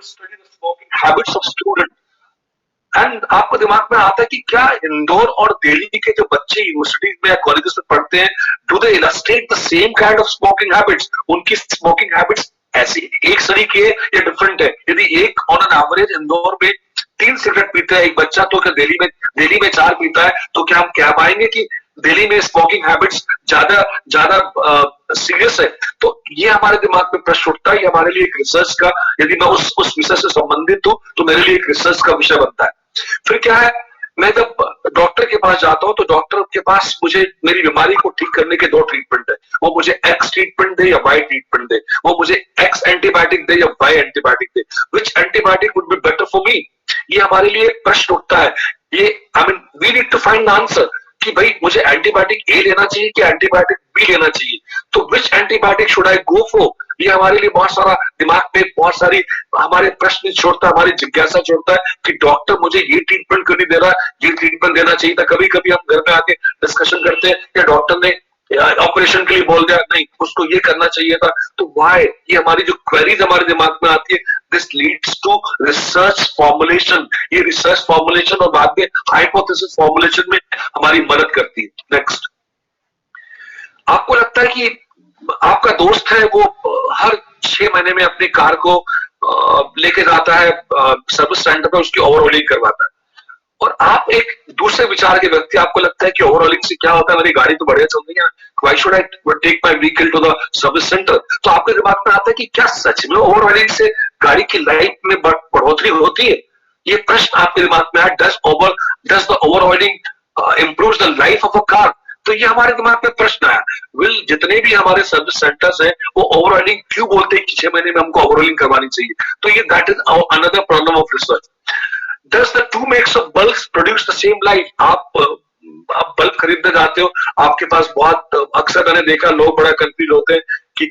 study the smoking habits of students. And आपको दिमाग में आता है कि क्या इंदौर और दिल्ली के जो बच्चे यूनिवर्सिटीज में या कॉलेजेस में पढ़ते हैं, do they illustrate the same kind of smoking habits? उनकी स्मोकिंग हैबिट्स ऐसी एक तरीके या डिफरेंट है? यदि एक ऑन एन एवरेज इंदौर में 3 सिगरेट पीता है एक बच्चा, तो क्या दिल्ली में 4 पीता है? तो क्या हम कह पाएंगे कि दिल्ली में स्मोकिंग हैबिट्स ज्यादा ज्यादा सीरियस है? तो ये हमारे दिमाग में प्रश्न उठता है। ये हमारे लिए एक रिसर्च का, यदि मैं उस विषय से संबंधित हूं तो मेरे लिए एक रिसर्च का विषय बनता है। फिर क्या है, मैं जब डॉक्टर के पास जाता हूं तो डॉक्टर के पास मुझे मेरी बीमारी को ठीक करने के 2 ट्रीटमेंट है। वो मुझे एक्स ट्रीटमेंट दे या वाई ट्रीटमेंट दे, वो मुझे एक्स एंटीबायोटिक दे या वाई एंटीबायोटिक दे, which antibiotic would be better for me? ये हमारे लिए प्रश्न उठता है। ये I mean we need to find answer कि भाई मुझे एंटीबायोटिक ए लेना चाहिए कि एंटीबायोटिक बी लेना चाहिए, तो which antibiotic should I go for? ये हमारे लिए बहुत सारा दिमाग में बहुत सारी हमारे प्रश्न छोड़ता है, हमारी जिज्ञासा छोड़ता है कि डॉक्टर मुझे ये ट्रीटमेंट क्यों नहीं दे रहा, ये ट्रीटमेंट देना चाहिए था। कभी कभी हम घर में आके डिस्कशन करते हैं या डॉक्टर ने ऑपरेशन के लिए बोल दिया, नहीं उसको ये करना चाहिए था। तो व्हाई? ये हमारी जो क्वेरीज हमारे दिमाग में आती है, this leads to research formulation. ये रिसर्च फॉर्मुलेशन और बाद में हाइपोथेसिस फॉर्मुलेशन में हमारी मदद करती है। नेक्स्ट, आपको लगता है कि आपका दोस्त है वो हर 6 महीने में अपनी कार को लेके जाता है सर्विस सेंटर पर, उसकी ओवरऑलिंग करवाता है, और आप एक दूसरे विचार के व्यक्ति, आपको लगता है कि ओवरऑलिंग से क्या होता है, मेरी गाड़ी तो बढ़िया चल रही है, why should I take my vehicle to the service centre? तो आपके दिमाग में आता है कि क्या सच में ओवरऑलिंग से गाड़ी की लाइफ में बढ़ोतरी होती है? ये प्रश्न आपके दिमाग में आया, does the overhauling improves the life of a car? तो ये हमारे दिमाग में प्रश्न आया। विल जितने भी हमारे सर्विस सेंटर्स हैं वो ओवरऑलिंग क्यों बोलते हैं कि 6 महीने में हमको ओवरऑलिंग करवानी चाहिए? तो ये that is another problem of research. Does the two makes of bulbs produce the same light? आप बल्ब खरीदने जाते हो, आपके पास बहुत अक्सर मैंने देखा लोग बड़ा कंफ्यूज होते हैं कि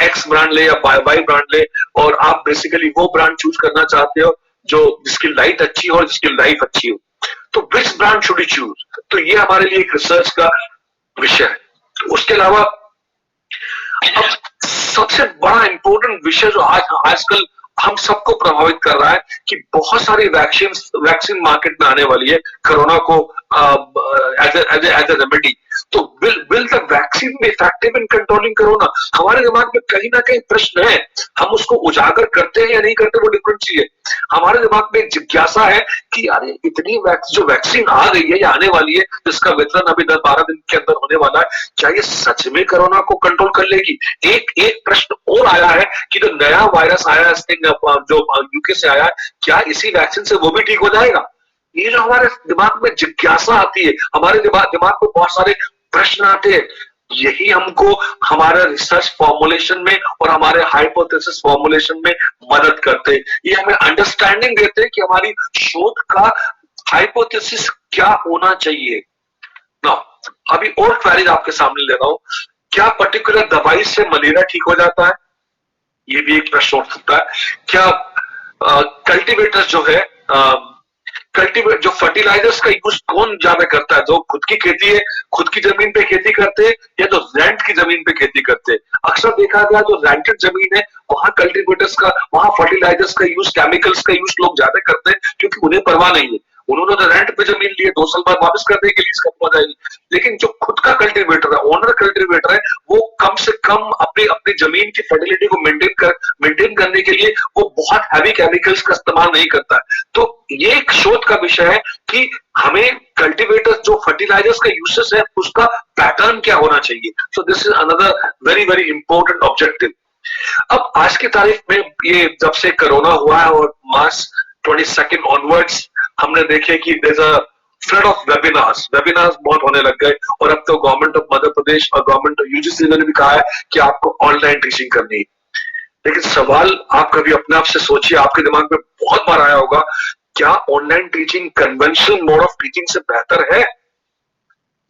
एक्स ब्रांड ले या वाई ब्रांड ले, और आप बेसिकली वो ब्रांड चूज करना चाहते हो जो जिसकी लाइट अच्छी हो और जिसकी लाइफ अच्छी हो। तो which brand should you choose? तो ये हमारे लिए एक रिसर्च का विषय है। उसके अलावा अब सबसे बड़ा इंपॉर्टेंट विषय जो आजकल हम सबको प्रभावित कर रहा है कि बहुत सारी वैक्सीन मार्केट में आने वाली है कोरोना को एज ए रेमेडी। तो will the vaccine be effective in controlling corona? हमारे दिमाग में कहीं ना कहीं प्रश्न है, हम उसको उजागर करते हैं या नहीं करते वो डिफरेंट चीज है। हमारे दिमाग में जिज्ञासा है कि यार इतनी जो वैक्सीन आ गई है या आने वाली है, जिसका वितरण अभी 10-12 दिन के अंदर होने वाला है, क्या ये सच में कोरोना को कंट्रोल कर लेगी? एक प्रश्न और आया है कि जो नया वायरस आया है जो यूके से आया है, क्या इसी वैक्सीन से वो भी ठीक हो जाएगा? ये जो हमारे दिमाग में जिज्ञासा आती है, हमारे दिमाग में बहुत सारे प्रश्न आते हैं, यही हमको हमारे रिसर्च फॉर्मुलेशन में और हमारे हाइपोथेसिस फॉर्मुलेशन में मदद करते हैं। ये हमें अंडरस्टैंडिंग देते हैं कि हमारी शोध का हाइपोथेसिस क्या होना चाहिए। ना अभी और क्वेरीज आपके सामने ले रहा हूं, क्या पर्टिकुलर दवाई से मलेरिया ठीक हो जाता है? ये भी एक प्रश्न उठ सकता है। क्या कल्टीवेटर्स जो है जो फर्टिलाइजर्स का यूज कौन ज्यादा करता है? जो खुद की खेती है, खुद की जमीन पे खेती करते हैं, या जो रेंट की जमीन पे खेती करते हैं? अक्सर देखा गया जो रेंटेड जमीन है वहां कल्टीवेटर्स का, वहां फर्टिलाइजर्स का यूज, केमिकल्स का यूज लोग ज्यादा करते हैं, क्योंकि उन्हें परवाह नहीं है। उन्होंने तो रेंट पे जमीन ली है, 2 साल बाद वापस कर देंगे, लीज खत्म हो जाएगी। लेकिन जो खुद का कल्टीवेटर है, ओनर कल्टीवेटर है, वो कम से कम अपनी जमीन की फर्टिलिटी को मेंटेन करने के लिए वो बहुत हैवी केमिकल्स का इस्तेमाल नहीं करता है। तो ये एक शोध का विषय है कि हमें कल्टीवेटर्स जो फर्टिलाइजर्स का यूसेस है उसका पैटर्न क्या होना चाहिए। सो this is another very very important objective. अब आज की तारीख में ये जब से कोरोना हुआ है और मार्च 22 ऑनवर्ड्स हमने देखे कि there is a flood of webinars बहुत होने लग गए, और अब तो गवर्नमेंट ऑफ मध्य प्रदेश और गवर्नमेंट ऑफ यूजीसी ने भी कहा है कि आपको ऑनलाइन टीचिंग करनी है। लेकिन सवाल आप कभी अपने आप से सोचिए, आपके दिमाग में बहुत बार आया होगा, क्या online teaching conventional mode of teaching से बेहतर है?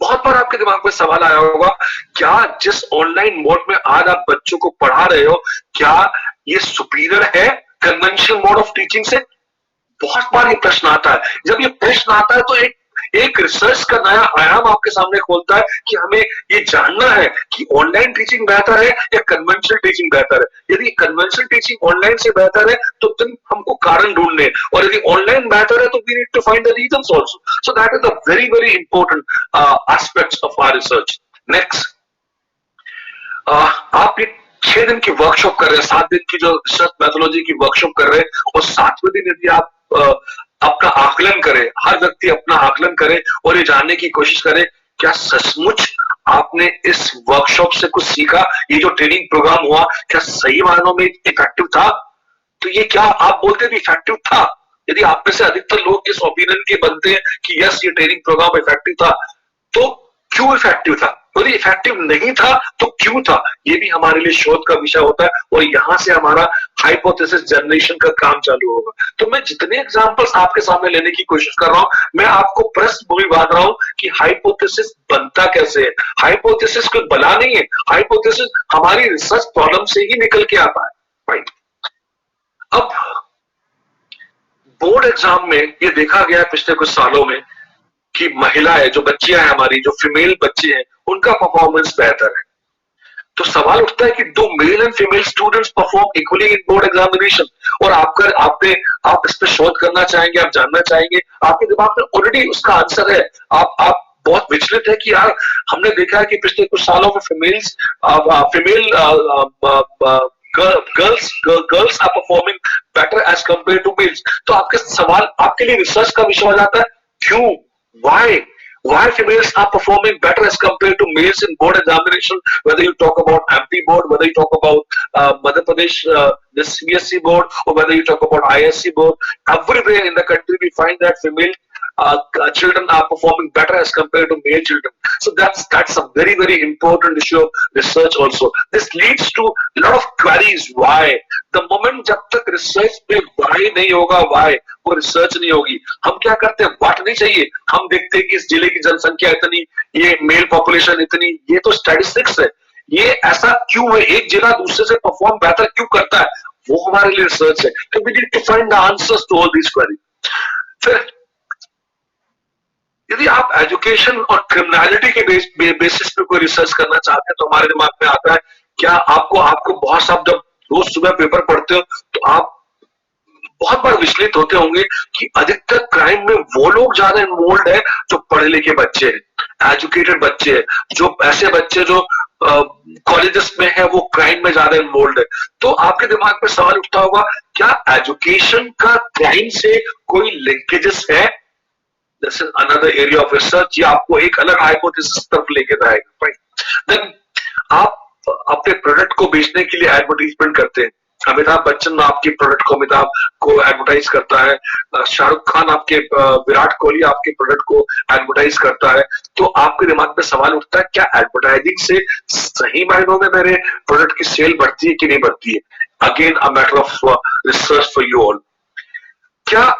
बहुत बार आपके दिमाग में सवाल आया होगा, क्या जिस ऑनलाइन मोड में आज आप बच्चों को पढ़ा रहे हो, क्या ये सुपीरियर है कन्वेंशनल मोड ऑफ टीचिंग से? बहुत बार ये प्रश्न आता है। जब ये प्रश्न आता है तो एक रिसर्च का नया आयाम आपके सामने खोलता है कि हमें ये जानना है कि ऑनलाइन टीचिंग बेहतर है या कन्वेंशनल टीचिंग बेहतर है। यदि कन्वेंशनल टीचिंग ऑनलाइन से बेहतर है तो हमको आपको कारण ढूंढने, और यदि ऑनलाइन बेहतर है तो we need to find the reasons also. So that is a very very important aspects of our research. Next, आप ये 6 दिन की वर्कशॉप कर रहे हैं, 7 दिन की जो रिसर्च मैथोलॉजी की वर्कशॉप कर रहे हैं, और 7वें दिन यदि आप अपना आकलन करें, हर व्यक्ति अपना आकलन करे और ये जानने की कोशिश करे क्या सचमुच आपने इस वर्कशॉप से कुछ सीखा, ये जो ट्रेनिंग प्रोग्राम हुआ क्या सही मायनों में इफेक्टिव था, तो ये क्या आप बोलते हैं इफेक्टिव था? यदि आप में से अधिकतर लोग इस ओपिनियन के बनते हैं कि यस ये ट्रेनिंग प्रोग्राम इफेक्टिव था, तो क्यों इफेक्टिव था? यदि इफेक्टिव नहीं था तो क्यों था? ये भी हमारे लिए शोध का विषय होता है, और यहां से हमारा हाइपोथेसिस जनरेशन का काम चालू होगा. तो मैं जितने एग्जांपल्स आपके सामने लेने की कोशिश कर रहा हूं, मैं आपको प्रश्न वही बांध रहा हूं कि हाइपोथेसिस बनता कैसे है. हाइपोथेसिस कोई बला नहीं है, हाइपोथेसिस हमारी रिसर्च प्रॉब्लम से ही निकल के आता है. राइट. अब बोर्ड एग्जाम में ये देखा गया पिछले कुछ सालों में कि महिलाएं, जो बच्चियां हैं हमारी, जो फीमेल बच्चे हैं, उनका परफॉर्मेंस बेहतर है. तो सवाल उठता है कि do male and female students perform equally in board examination? और आप इस पर शोध करना चाहेंगे, आप जानना चाहेंगे, आपके दिमाग में ऑलरेडी उसका आंसर है. आप बहुत विचलित है कि यार हमने देखा है कि पिछले कुछ सालों में female girls are performing better as compare to males. तो आपके सवाल आपके लिए रिसर्च का विषय हो जाता है, क्यों, why females are performing better as compared to males in board examination, whether you talk about MP board, whether you talk about Madhya Pradesh the CBSE board, or whether you talk about ISC board. Everywhere in the country we find that female children are performing better as compared to male children. So that's a very very important issue of research also. This leads to a lot of queries. Why? The moment जब तक research पे why नहीं होगा, why वो research नहीं होगी. हम क्या करते हैं, what नहीं चाहिए, हम देखते हैं कि इस जिले की जनसंख्या इतनी, ये मेल पॉपुलेशन इतनी, ये तो स्टैटिस्टिक्स है, ये ऐसा क्यों है, एक जिला दूसरे से परफॉर्म बेहतर क्यों करता है, वो हमारे लिए रिसर्च है. तो we need to find the answers to all these query. फिर यदि आप एजुकेशन और क्रिमिनलिटी के बेसिस पे कोई रिसर्च करना चाहते हैं, तो हमारे दिमाग में आता है क्या आपको बहुत साफ, जब रोज सुबह पेपर पढ़ते हो तो आप बहुत बार विचलित होते होंगे कि अधिकतर क्राइम में वो लोग ज्यादा इन्वॉल्व है जो पढ़े लिखे बच्चे हैं, एजुकेटेड बच्चे हैं, जो ऐसे बच्चे जो कॉलेजेस में है वो क्राइम में ज्यादा इन्वॉल्व है. तो आपके दिमाग में सवाल उठता होगा क्या एजुकेशन का क्राइम से कोई लिंकेजेस है? This is another area of research. ये आपको एक अलग हाइपोथेसिस तरफ लेके जाएगा. Then आप अपने प्रोडक्ट को बेचने के लिए एडवर्टाइजमेंट करते हैं. अमिताभ बच्चन आपके प्रोडक्ट को अमिताभ को एडवर्टाइज करता है, शाहरुख खान आपके, विराट कोहली आपके प्रोडक्ट को एडवर्टाइज करता है. तो आपके दिमाग में सवाल उठता है क्या एडवर्टाइजिंग से सही मायनों में मेरे प्रोडक्ट की सेल बढ़ती है कि नहीं बढ़ती है? Again a matter of research for you all. क्या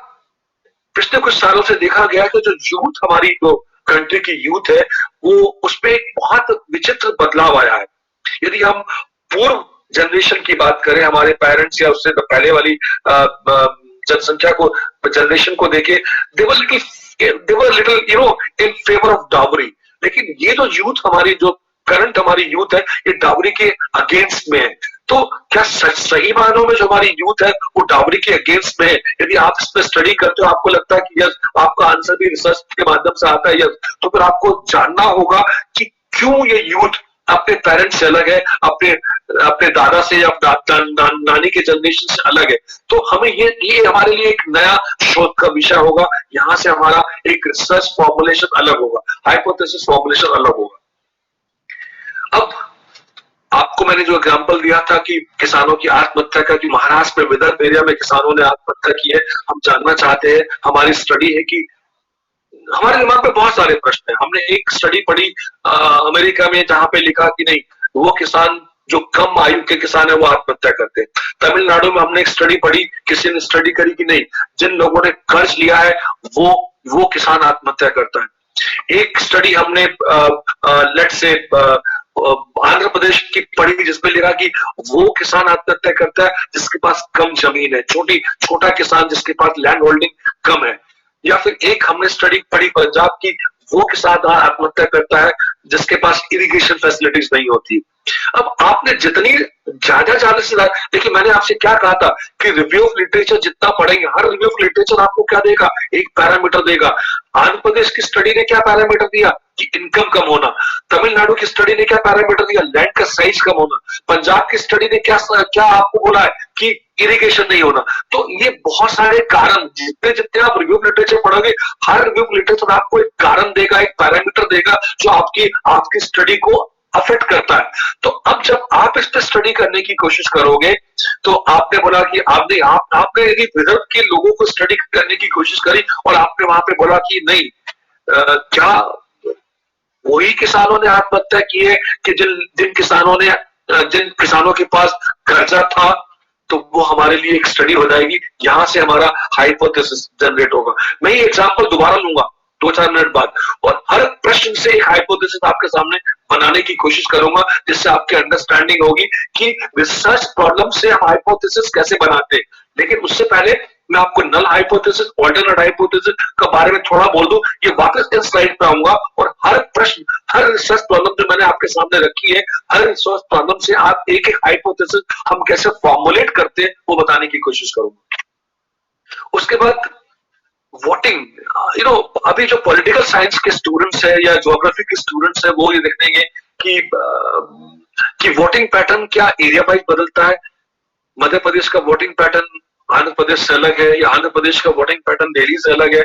पिछले कुछ सालों से देखा गया कि जो यूथ, हमारी जो कंट्री की यूथ है, वो उसपे एक बहुत विचित्र बदलाव आया है. यदि हम पूर्व जनरेशन की बात करें, हमारे पेरेंट्स या उससे पहले वाली जनसंख्या को, जनरेशन को देखें, they were little in favor of dowry. लेकिन ये जो यूथ हमारी, जो करंट हमारी यूथ है, ये डावरी के अगेंस्ट में है. तो क्या सही मायनों में जो हमारी यूथ है वो डावरी के अगेंस्ट में है? यदि आप इस पर स्टडी करते हो, आपको लगता है कि यस, आपका आंसर भी रिसर्च के माध्यम से आता है यस, तो फिर आपको जानना होगा कि क्यों ये यूथ अपने पेरेंट्स से अलग है, अपने दादा से या नानी के जनरेशन से अलग है. तो हमें ये हमारे लिए एक नया शोध का विषय होगा. यहाँ से हमारा एक रिसर्च फॉर्मुलेशन अलग होगा, हाइपोथेसिस फॉर्मुलेशन अलग होगा. अब आपको मैंने जो एग्जांपल दिया था कि किसानों की आत्महत्या का, कि महाराष्ट्र में विदर्भ एरिया में किसानों ने आत्महत्या की है, हम जानना चाहते हैं, हमारी स्टडी है कि हमारे दिमाग में बहुत सारे प्रश्न हैं. हमने एक स्टडी पढ़ी अमेरिका में जहां पे लिखा कि नहीं, वो किसान जो कम आयु के किसान है वो आत्महत्या करते हैं. तमिलनाडु में हमने एक स्टडी पढ़ी, किसी ने स्टडी करी कि नहीं, जिन लोगों ने कर्ज लिया है वो किसान आत्महत्या करता है. एक स्टडी हमने लेट्स से आंध्र प्रदेश की पड़ी, जिसमें लिखा कि वो किसान आत्महत्या करता है जिसके पास कम जमीन है, छोटा किसान जिसके पास लैंड होल्डिंग कम है. या फिर एक हमने स्टडी पढ़ी पंजाब की, वो किसान आत्महत्या करता है जिसके पास इरिगेशन फैसिलिटीज नहीं होती। अब आपने जितनी ज्यादा ज्यादा से ज्यादा, देखिए मैंने आपसे क्या कहा था कि रिव्यू ऑफ लिटरेचर जितना पढ़ेंगे, हर रिव्यू ऑफ लिटरेचर आपको क्या देगा, एक पैरामीटर देगा। आंध्र प्रदेश की स्टडी ने क्या पैरामीटर दिया कि इनकम कम होना, तमिलनाडु की स्टडी ने क्या पैरामीटर दिया, लैंड का साइज कम होना, पंजाब की स्टडी ने क्या क्या आपको बोला है कि इरिगेशन नहीं होना। तो ये बहुत सारे कारण, जितने जितने आप रिव्यू ऑफ लिटरेचर पढ़ोगे, हर रिव्यू ऑफ लिटरेचर आपको एक कारण देगा, एक पैरामीटर देगा जो आपकी आपकी स्टडी को अफेक्ट करता है। तो अब जब आप इस पर स्टडी करने की कोशिश करोगे, तो आपने बोला कि आपने यदि विदर्भ के लोगों को स्टडी करने की कोशिश करी और आपने वहां पे बोला कि नहीं, क्या वही किसानों ने आत्महत्या की है कि जिन किसानों के पास कर्जा था, तो वो हमारे लिए एक स्टडी हो जाएगी, यहां से हमारा हाइपोथेसिस जनरेट होगा। मैं ये एग्जांपल दोबारा लूंगा 2-4 मिनट बाद, और हर प्रश्न से एक हाइपोथेसिस आपके सामने बनाने की कोशिश करूंगा, जिससे आपकी अंडरस्टैंडिंग होगी कि रिसर्च प्रॉब्लम से हम हाइपोथेसिस कैसे बनाते हैं। लेकिन उससे पहले मैं आपको नल हाइपोथेसिस, ऑल्टरनेट हाइपोथेसिस के बारे में थोड़ा बोल दूं। ये वापस इस स्लाइड पे आऊंगा और हर प्रश्न, हर रिसर्च प्रॉब्लम जो मैंने आपके सामने रखी है, हर रिसर्च प्रॉब्लम से आप एक एक हाइपोथेसिस हम कैसे फॉर्मुलेट करते हैं वो बताने की कोशिश करूंगा। उसके बाद वोटिंग, अभी जो पॉलिटिकल साइंस के स्टूडेंट्स है या ज्योग्राफी के स्टूडेंट्स है, वो ये देखेंगे कि वोटिंग पैटर्न क्या एरिया वाइज बदलता है। मध्य प्रदेश का वोटिंग पैटर्न आंध्र प्रदेश से अलग है, या आंध्र प्रदेश का वोटिंग पैटर्न दिल्ली से अलग है।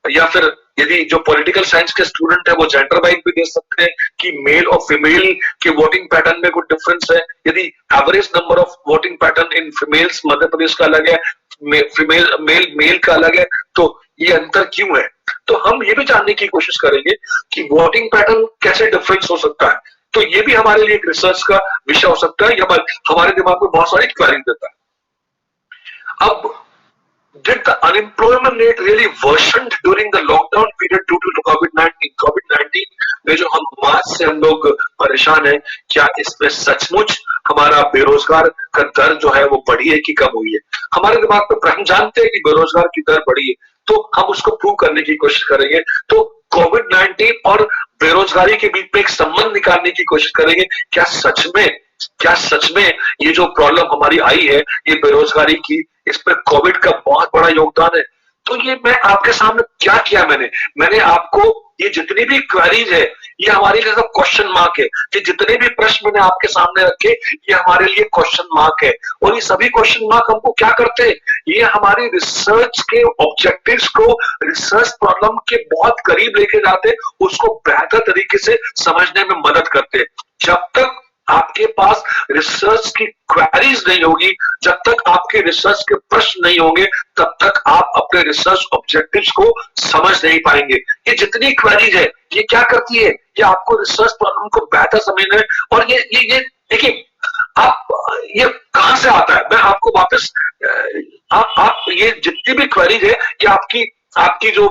या फिर यदि जो पॉलिटिकल साइंस के स्टूडेंट है वो जेंडर वाइज भी देख सकते हैं कि मेल और फीमेल के वोटिंग पैटर्न में कुछ डिफरेंस है। यदि average number of voting pattern in females Madhya Pradesh का अलग है, मेल का अलग है, तो ये अंतर क्यों है। तो हम ये भी जानने की कोशिश करेंगे कि वोटिंग पैटर्न कैसे डिफरेंस हो सकता है। तो ये भी हमारे लिए एक रिसर्च का विषय हो सकता है, या हमारे दिमाग में बहुत सारी क्वेरीज देता है। अब did the unemployment rate really worsened during the lockdown period due to COVID-19? COVID-19 में जो हम मार्च से हम लोग परेशान हैं, क्या इसमें सचमुच हमारा बेरोजगार का दर जो है वो बढ़ी है कि कम हुई है। हमारे दिमाग में हम जानते हैं कि बेरोजगार की दर बढ़ी है, तो हम उसको प्रूव करने की कोशिश करेंगे। तो कोविड-19 और बेरोजगारी के बीच में एक संबंध निकालने की कोशिश करेंगे। क्या सच में ये जो प्रॉब्लम हमारी आई है, ये बेरोजगारी की, इस पर कोविड का बहुत बड़ा योगदान है। तो ये मैं आपके सामने क्या किया, मैंने आपको ये जितनी भी क्वेरीज है, ये हमारे लिए सब क्वेश्चन मार्क है। कि जितने भी प्रश्न मैंने आपके सामने रखे, ये हमारे लिए क्वेश्चन मार्क है। और ये सभी क्वेश्चन मार्क हमको क्या करते हैं, ये हमारी रिसर्च के ऑब्जेक्टिव्स को रिसर्च प्रॉब्लम के बहुत करीब लेके जाते, उसको बेहतर तरीके से समझने में मदद करते। जब तक आपके पास रिसर्च की क्वेरीज नहीं होगी, जब तक आपके रिसर्च के प्रश्न नहीं होंगे, तब तक आप अपने रिसर्च ऑब्जेक्टिव्स को समझ नहीं पाएंगे। ये जितनी क्वेरीज है, ये क्या करती है, ये आपको रिसर्च प्रॉब्लम को बेहतर समझने में, और ये देखिए आप, ये कहां से आता है, मैं आपको वापस आप ये जितनी भी क्वेरीज है, ये आपकी जो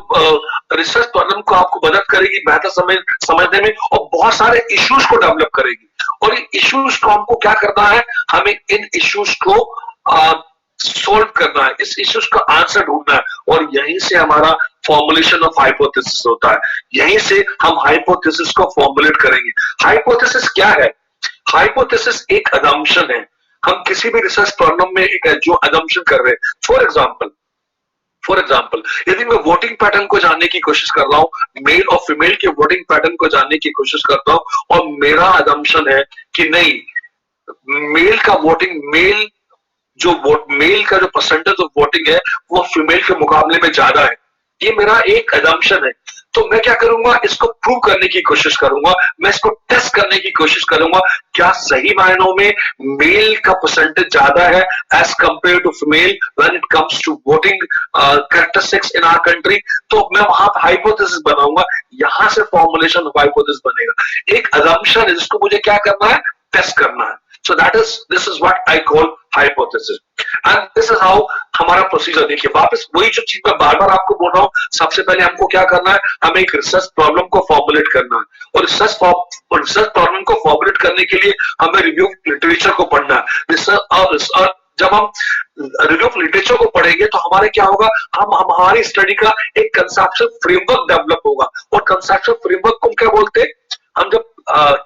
रिसर्च प्रॉब्लम को आपको मदद करेगी बेहतर समझने में, और बहुत सारे इश्यूज को डेवलप करेगी। और इन इश्यूज को हमको क्या करना है, हमें इन इश्यूज को सोल्व करना है, इस इश्यूज का आंसर ढूंढना है। और यहीं से हमारा फॉर्मुलेशन ऑफ हाइपोथेसिस होता है, यहीं से हम हाइपोथेसिस को फॉर्मुलेट करेंगे। हाइपोथेसिस क्या है, हाइपोथेसिस एक असम्पशन है। हम किसी भी रिसर्च प्रॉब्लम में एक जो असम्पशन कर रहे हैं, फॉर एग्जाम्पल यदि मैं वोटिंग पैटर्न को जानने की कोशिश कर रहा हूं, मेल और फीमेल के वोटिंग पैटर्न को जानने की कोशिश करता हूं, और मेरा असम्पशन है कि नहीं, मेल का जो परसेंटेज ऑफ वोटिंग है वो फीमेल के मुकाबले में ज्यादा है, ये मेरा एक असम्पशन है। तो मैं क्या करूंगा, इसको प्रूव करने की कोशिश करूंगा, मैं इसको टेस्ट करने की कोशिश करूंगा, क्या सही मायनों में मेल का परसेंटेज ज्यादा है as compare to female when it comes to voting characteristics in our country. तो मैं वहां पर हाइपोथेसिस बनाऊंगा, यहां से फॉर्मुलेशन ऑफ हाइपोथेसिस बनेगा। एक असम्पशन है जिसको मुझे क्या करना है, टेस्ट करना है। So this is what I call hypothesis, and this is how हमारा प्रोसीजर। देखिए वापस वही जो चीज मैं बार बार आपको बोल रहा हूँ, सबसे पहले हमको क्या करना है, हमें एक रिसर्च प्रॉब्लम को फॉर्मुलेट करना है, और रिसर्च प्रॉब्लम को फॉर्मुलेट करने के लिए हमें रिव्यू लिटरेचर को पढ़ना है। जब हम रिव्यू ऑफ लिटरेचर को पढ़ेंगे तो हमारे क्या होगा, हम हमारी स्टडी का एक कंसेप्चुअल फ्रेमवर्क डेवलप होगा। और कंसेप्चुअल फ्रेमवर्क को हम क्या बोलते हैं, हम जब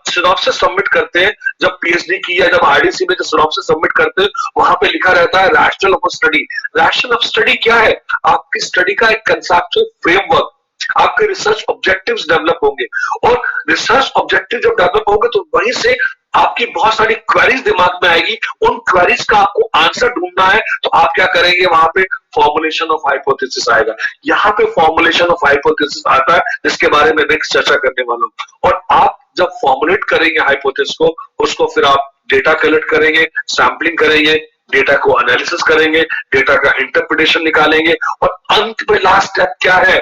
सिनॉप्सिस सबमिट करते हैं, जब पीएचडी की या जब आईडीसी में जो सिनॉप्सिस सबमिट करते हैं, वहां पे लिखा रहता है rational of study. Rational of study क्या है, आपकी स्टडी का एक कंसेप्चुअल फ्रेमवर्क, आपके रिसर्च ऑब्जेक्टिव्स डेवलप होंगे। और रिसर्च ऑब्जेक्टिव जब डेवलप होंगे तो वहीं से आपकी बहुत सारी क्वेरीज दिमाग में आएगी, उन क्वेरीज का आपको आंसर ढूंढना है, तो आप क्या करेंगे, वहां पे फॉर्मुलेशन ऑफ हाइपोथेसिस आएगा। यहाँ पे फॉर्मुलेशन ऑफ हाइपोथेसिस आता है, जिसके बारे में नेक्स्ट चर्चा करने वाला हूं। और आप जब फॉर्मुलेट करेंगे हाइपोथेसिस को, उसको फिर आप डेटा कलेक्ट करेंगे, सैम्पलिंग करेंगे, डेटा को एनालिसिस करेंगे, डेटा का इंटरप्रिटेशन निकालेंगे, और अंत में लास्ट स्टेप क्या है,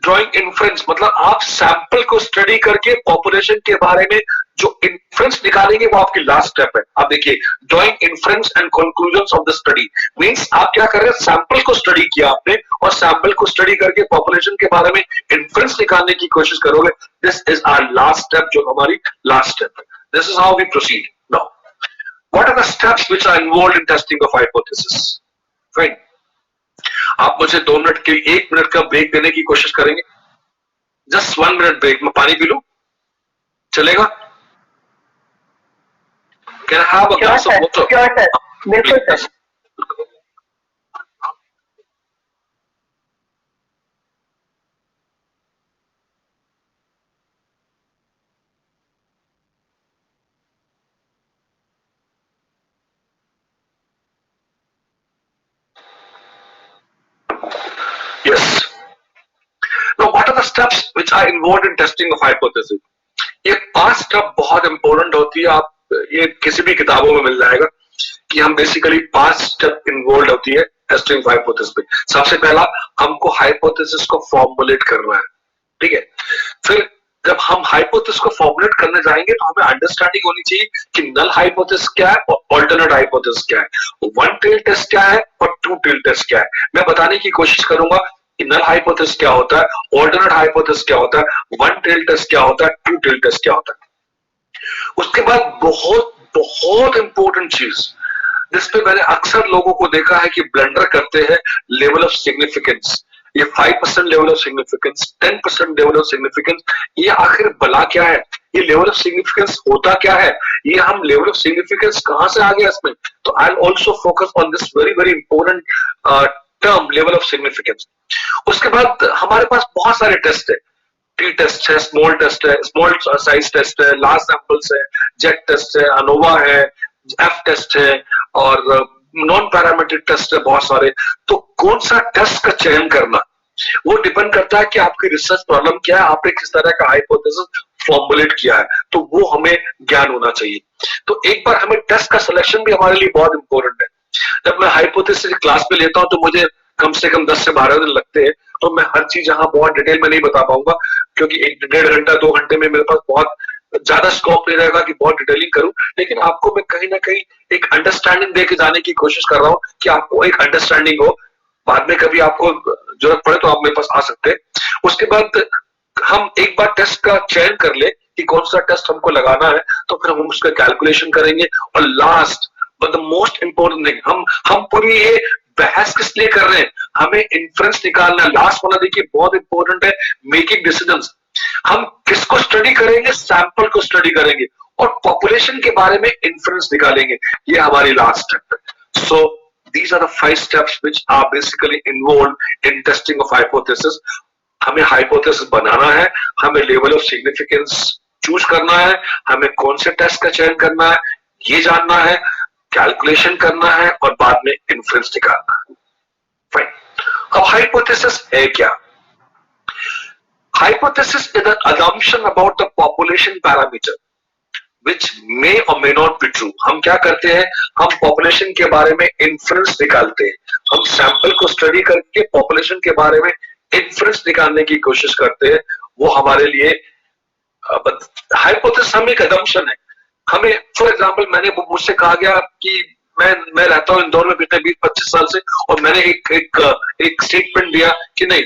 ड्रॉइंग इन्फ्रेंस। मतलब आप सैंपल को स्टडी करके पॉपुलेशन के बारे में जो इन्फ्रेंस निकालेंगे, वो आपकी लास्ट स्टेप है। आप देखिए, drawing inference and conclusions of the study means आप क्या कर रहे हैं, सैंपल को स्टडी किया आपने, और सैंपल को स्टडी करके पॉपुलेशन के बारे में इन्फ्रेंस निकालने की कोशिश करोगे। This is our last step, जो हमारी लास्ट स्टेप है। This is how we proceed. Now what are the steps which are involved in testing of hypothesis? Fine, आप मुझे 2 मिनट के 1 मिनट का ब्रेक देने की कोशिश करेंगे, जस्ट 1 मिनट ब्रेक। मैं पानी पी लूं, चलेगा? Can I have a glass of water? Sure sir, बिल्कुल sir. Yes. Now, what are the steps which are involved in testing of hypothesis? ये 5 स्टेप बहुत इंपॉर्टेंट होती है। आप ये किसी भी किताबों में मिल जाएगा कि हम बेसिकली 5 स्टेप इन्वॉल्व होती है टेस्टिंग ऑफ हाइपोथेसिस में। सबसे पहला, हमको हाइपोथेसिस को फॉर्मुलेट करना है, ठीक है। फिर जब हम हाइपोथेसिस को फॉर्मुलेट करने जाएंगे तो हमें अंडरस्टैंडिंग होनी चाहिए कि नल हाइपोथेसिस क्या है और ऑल्टरनेट हाइपोथेसिस क्या है, वन टेल टेस्ट क्या है और टू टेल टेस्ट क्या है। मैं बताने की कोशिश करूंगा कि नल हाइपोथेसिस क्या होता है, ऑल्टरनेट हाइपोथेसिस क्या होता है, वन टेल टेस्ट क्या होता है, टू टेल टेस्ट क्या होता है। उसके बाद बहुत बहुत इंपॉर्टेंट चीज जिसपे मैंने अक्सर लोगों को देखा है कि ब्लंडर करते हैं, लेवल ऑफ सिग्निफिकेंस। ये 5% level of significance, 10% level of significance, ये आखिर भला क्या है, ये लेवल ऑफ सिग्निफिकेंस होता क्या है, ये हम लेवल ऑफ सिग्निफिकेंस कहां से आ गया इसमें। तो I will also focus on this very very important term, level of significance. उसके बाद हमारे पास बहुत सारे टेस्ट है, टी टेस्ट है, स्मॉल टेस्ट है, स्मॉल साइज टेस्ट है, लार्ज सैंपल्स है, जेट टेस्ट है, अनोवा है, एफ टेस्ट है, और नॉन पैरामीट्रिक टेस्ट है बहुत सारे। तो कौन सा टेस्ट का चयन करना, वो डिपेंड करता है कि आपकी रिसर्च प्रॉब्लम क्या है, आपने किस तरह का हाइपोथेसिस फॉर्मुलेट किया है, तो वो हमें ज्ञान होना चाहिए। तो एक बार हमें टेस्ट का सिलेक्शन भी हमारे लिए बहुत इंपॉर्टेंट है। जब मैं हाइपोथेसिस क्लास में लेता हूं तो मुझे कम से कम 10 से 12 दिन लगते हैं, तो मैं हर चीज यहाँ बहुत डिटेल में नहीं बता पाऊंगा, क्योंकि 1 डेढ़ घंटा 2 घंटे में मेरे पास बहुत ज्यादा स्कोप नहीं रहेगा कि बहुत डिटेलिंग करूं। लेकिन आपको मैं कहीं ना कहीं एक अंडरस्टैंडिंग देके जाने की कोशिश कर रहा हूं कि आपको एक अंडरस्टैंडिंग हो, बाद में कभी आपको जरूरत पड़े तो आप मेरे पास आ सकते हैं। उसके बाद हम एक बार टेस्ट का चयन कर ले कि कौन सा टेस्ट हमको लगाना है, तो फिर हम उसका कैलकुलेशन करेंगे। और last but the most important thing, हम पूरी ये बहस किस लिए कर रहे हैं, हमें इन्फ्रेंस निकालना। लास्ट वाला देखिए बहुत इंपॉर्टेंट है, मेकिंग डिसीजंस। हम किसको स्टडी करेंगे, सैंपल को स्टडी करेंगे और पॉपुलेशन के बारे में इन्फ्रेंस निकालेंगे। ये हमारी लास्ट स्टेप है। सो these are the 5 steps which are basically involved in testing of hypothesis. हमें हाइपोथेसिस बनाना है, हमें लेवल ऑफ सिग्निफिकेंस चूज करना है, हमें कौन से टेस्ट का चयन करना है ये जानना है, कैलकुलेशन करना है और बाद में इन्फ्रेंस निकालना है। फाइन, अब हाइपोथेसिस है क्या? Hypothesis is an assumption about the population parameter which may or may not be true. हम क्या करते हैं, हम पॉपुलेशन के बारे में इन्फ्रेंस निकालते हैं, हम सैंपल को स्टडी करके पॉपुलेशन के बारे में इन्फ्रेंस निकालने की कोशिश करते हैं। वो हमारे लिए हाइपोथेसिस हम एक assumption है। हमें फॉर एग्जांपल मैंने मुझसे कहा गया कि मैं रहता हूं इंदौर में पिछले 20-25 साल से, और मैंने एक स्टेटमेंट दिया कि नहीं,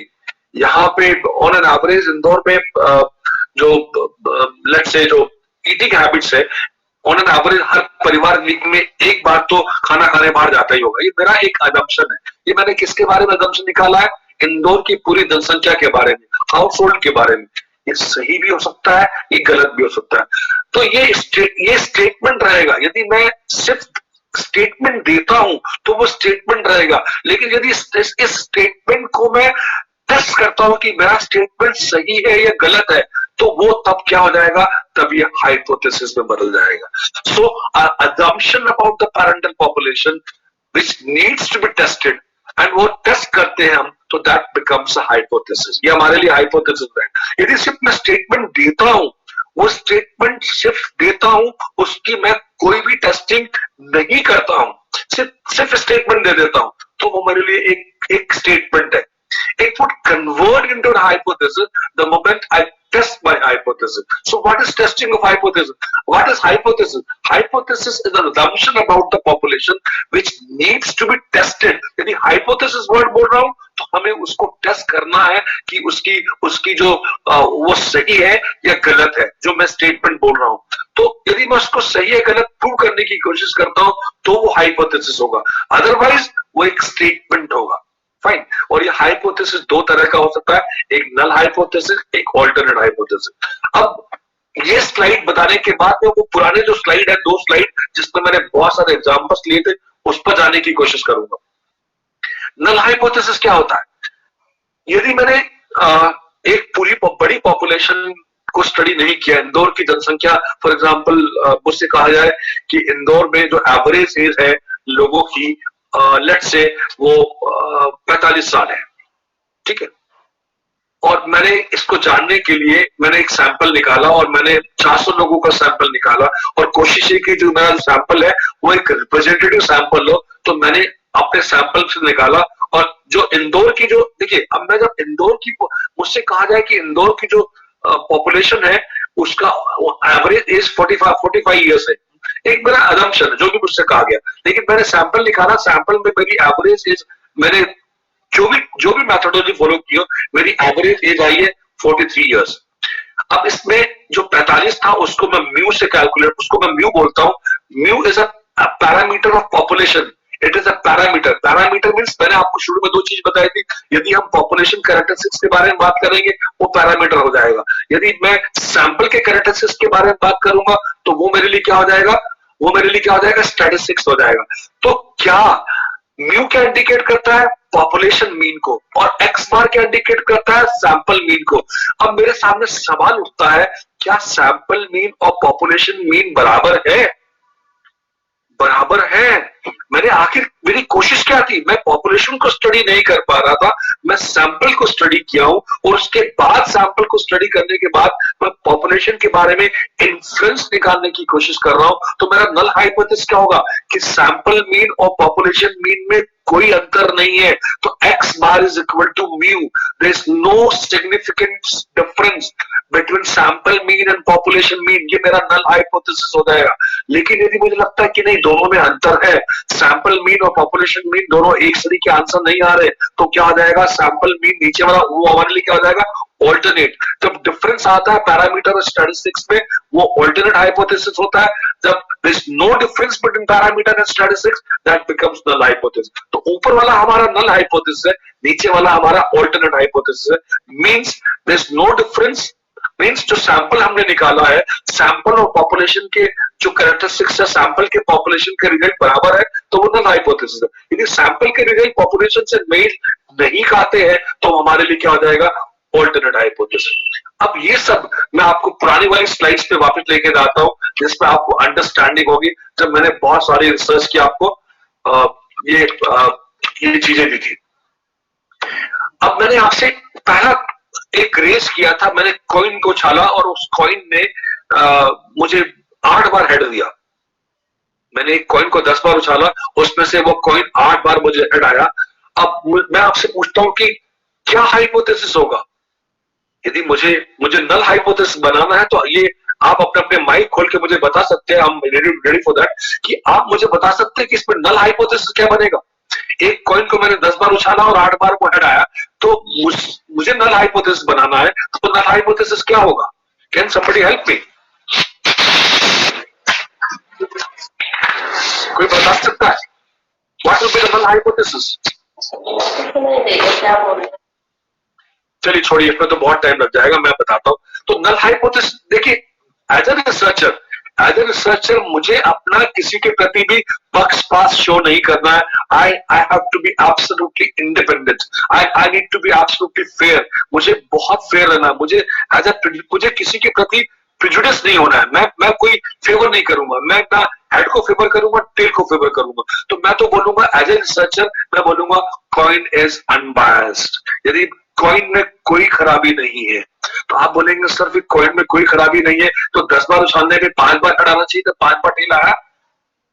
यहाँ पे ऑन एन एवरेज इंदौर में जो लेट्स से जो ईटिंग हैबिट्स है, ऑन एन एवरेज हर परिवार वीक में एक बार तो खाना खाने बाहर जाता ही होगा। ये मेरा एक अजम्पशन है। ये मैंने किसके बारे में अजम्पशन निकाला है? इंदौर की पूरी जनसंख्या के बारे में, हाउस होल्ड के बारे में। ये सही भी हो सकता है, ये गलत भी हो सकता है। तो ये स्टेटमेंट रहेगा। यदि मैं सिर्फ स्टेटमेंट देता हूं तो वो स्टेटमेंट रहेगा, लेकिन यदि इस स्टेटमेंट को मैं टेस्ट करता हूं कि मेरा स्टेटमेंट सही है या गलत है, तो वो तब क्या हो जाएगा? तब ये हाइपोथेसिस में बदल जाएगा। सो assumption about the parental population which needs to be tested and वो टेस्ट करते हैं हम, तो दैट बिकम्स अ हाइपोथेसिस। ये हमारे लिए हाइपोथेसिस है। यदि सिर्फ मैं स्टेटमेंट देता हूं, वो स्टेटमेंट सिर्फ देता हूं, उसकी मैं कोई भी टेस्टिंग नहीं करता हूं, सिर्फ स्टेटमेंट दे देता हूं, तो वो मेरे लिए एक स्टेटमेंट है। It would convert into a hypothesis the moment I test my hypothesis. So what is testing of hypothesis? What is hypothesis? Hypothesis is an assumption about the population which needs to be tested. यदि hypothesis word बोल रहा हूं तो हमें उसको test करना है कि उसकी जो वो सही है या गलत है, जो मैं स्टेटमेंट बोल रहा हूं। तो यदि मैं उसको सही या गलत प्रूव करने की कोशिश करता हूं तो वो हाइपोथेसिस होगा, अदरवाइज वो एक स्टेटमेंट होगा। फाइन। और ये हाइपोथेसिस दो तरह का हो सकता है, एक नल हाइपोथेसिस, एक ऑल्टरनेट हाइपोथेसिस। अब ये स्लाइड बताने के बाद में वो पुराने जो स्लाइड है, दो स्लाइड जिसमें मैंने बहुत सारे एग्जांपल्स लिए थे, उस पर जाने की कोशिश करूंगा। नल हाइपोथेसिस क्या होता है? यदि मैंने एक पूरी बड़ी पॉपुलेशन को स्टडी नहीं किया, इंदौर की जनसंख्या फॉर एग्जांपल मुझसे कहा जाए कि इंदौर में जो एवरेज एज है लोगों की, लेट्स से वो 45 साल है, ठीक है। और मैंने इसको जानने के लिए मैंने एक सैंपल निकाला और मैंने 400 लोगों का सैंपल निकाला और कोशिश ये की जो मेरा सैंपल है वो एक रिप्रेजेंटेटिव सैंपल हो। तो मैंने अपने सैंपल से निकाला और जो इंदौर की जो, देखिए अब मैं जब इंदौर की, मुझसे कहा जाए कि इंदौर की जो पॉपुलेशन है उसका एवरेज एज 45 ईयर्स है, एक मेरा अजम्पशन है जो भी मुझसे कहा गया, लेकिन मैंने सैंपल निकाला, सैंपल में मेरी एवरेज एज, मैंने जो भी मेथोडोलॉजी फॉलो की हो, मेरी एवरेज एज आई है 43 इयर्स। अब इसमें जो 45 था उसको मैं म्यू से कैलकुलेट, उसको मैं म्यू बोलता हूं। Mu is a parameter of population, it is a parameter. Parameter means मैंने आपको शुरू में दो चीज बताई थी, यदि हम पॉपुलेशन कैरेक्टरिस्टिक्स के बारे में बात करेंगे वो पैरामीटर हो जाएगा, यदि मैं सैंपल के कैरेक्टरिस्टिक्स के बारे में बात करूंगा तो वो मेरे लिए क्या हो जाएगा? वो मेरे लिए क्या हो जाएगा? स्टैटिस्टिक्स हो जाएगा। तो क्या म्यू क्या इंडिकेट करता है? पॉपुलेशन मीन को, और एक्स बार क्या इंडिकेट करता है? सैंपल मीन को। अब मेरे सामने सवाल उठता है, क्या सैंपल मीन और पॉपुलेशन मीन बराबर है? बराबर है। मैंने आखिर, मेरी कोशिश क्या थी? मैं पॉपुलेशन को स्टडी नहीं कर पा रहा था, मैं सैंपल को स्टडी किया हूं और उसके बाद सैंपल को स्टडी करने के बाद मैं पॉपुलेशन के बारे में इन्फ्लुएंस निकालने की कोशिश कर रहा हूं। तो मेरा नल हाइपोथेसिस क्या होगा कि सैंपल मीन और पॉपुलेशन मीन में कोई अंतर नहीं है, तो x bar is equal to mu, there is no significant difference between sample mean and population mean. ये मेरा नल हाइपोथेसिस हो जाएगा। लेकिन यदि मुझे लगता है कि नहीं, दोनों में अंतर है, सैंपल मीन और पॉपुलेशन मीन दोनों एक सही के आंसर नहीं आ रहे, तो क्या हो जाएगा? सैंपल मीन नीचे वाला वो हमारे लिए क्या हो जाएगा? ऑल्टरनेट। जब डिफरेंस आता है पैरामीटर और स्टैटिस्टिक्स में, वो ऑल्टरनेट हाइपोथेसिस होता है। जब there is no difference between parameter and statistics, that becomes null hypothesis. तो ऊपर वाला हमारा नल हाइपोथेसिस है, नीचे वाला हमारा ऑल्टरनेट हाइपोथेसिस है। Means there is no difference, means जो सैंपल हमने निकाला है, सैंपल और पॉपुलेशन के जो कैरेक्टरिस्टिक्स है, सैंपल के पॉपुलेशन के रिजल्ट बराबर है, तो वो नल हाइपोथेसिस है। यदि सैंपल के रिजल्ट पॉपुलेशन से मेल नहीं खाते हैं तो हमारे लिए क्या हो जाएगा? Alternate hypothesis. अब ये सब मैं आपको पुरानी वाली स्लाइड्स पे वापस लेके जाता हूं, जिसमें आपको अंडरस्टैंडिंग होगी। जब मैंने बहुत सारी रिसर्च की, आपको ये चीजें दी थी। अब मैंने आपसे पहला एक रेस किया था, मैंने कॉइन को उछाला और उस कॉइन ने मुझे 8 बार हेड दिया। मैंने एक कॉइन को 10 बार उछाला, उसमें से वो कॉइन 8 बार मुझे हेड आया। अब मैं आपसे पूछता हूं कि क्या हाइपोथेसिस होगा? यदि मुझे नल हाइपोथेसिस बनाना है तो ये आप अपने माइक खोल के मुझे बता सकते हैं, I am ready for that, कि आप मुझे बता सकते हैं कि इसमें नल हाइपोथेसिस क्या बनेगा। एक कॉइन को मैंने 10 बार उछाला और 8 बार वो हेड आया, तो मुझे नल हाइपोथेसिस बनाना है, तो नल हाइपोथेसिस क्या होगा? Can somebody help me? कोई बता सकता है? What will be the null hypothesis? क्या बोल रहे हैं? चलिए छोड़िए, इसमें तो बहुत टाइम लग जाएगा, मैं बताता हूँ। तो नल हाइपोथेसिस देखिए, एज ए रिसर्चर मुझे अपना किसी के प्रति भी पक्षपात शो नहीं करना है। I have to be absolutely independent, I need to be absolutely fair. मुझे बहुत फेयर रहना है, मुझे किसी के प्रति प्रिजुडिस नहीं होना है। मैं कोई फेवर नहीं करूंगा, मैं ना हेड को फेवर करूंगा, टेल को फेवर करूंगा। तो मैं तो बोलूंगा एज ए रिसर्चर, मैं बोलूंगा कॉइन इज अनबायस्ड। यदि कॉइन में कोई खराबी नहीं है, तो आप बोलेंगे सर फिर कॉइन में कोई खराबी नहीं है तो 10 बार उछालने में 5 बार अड़ाना चाहिए, तो 5 बार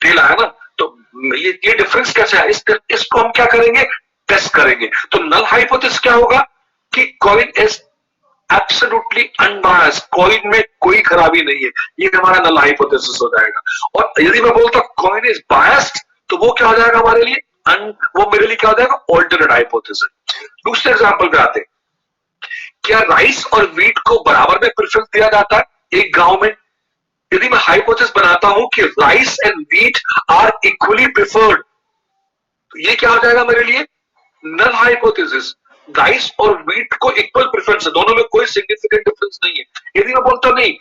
टेल आया ना। तो ये डिफरेंस कैसे है? इसको हम क्या करेंगे? टेस्ट करेंगे। तो नल हाइपोथेसिस क्या होगा कि coin is absolutely unbiased, coin में कोई खराबी नहीं है, ये हमारा नल हाइपोथेसिस हो जाएगा। और यदि मैं बोलता कॉइन इज बायस्ड, तो वो क्या हो जाएगा हमारे लिए? वो मेरे लिए क्या हो जाएगा? Alternate hypothesis. दूसरे एग्जांपल पे आते हैं, क्या राइस और व्हीट को बराबर में प्रेफरेंस दिया जाता है एक गांव में? यदि मैं हाइपोथेसिस बनाता हूं कि rice and wheat are equally preferred, तो ये क्या हो जाएगा मेरे लिए? Null hypothesis. राइस और व्हीट को इक्वल प्रेफरेंस है, दोनों में कोई सिग्निफिकेंट डिफरेंस नहीं है। यदि मैं बोलता हूं नहीं,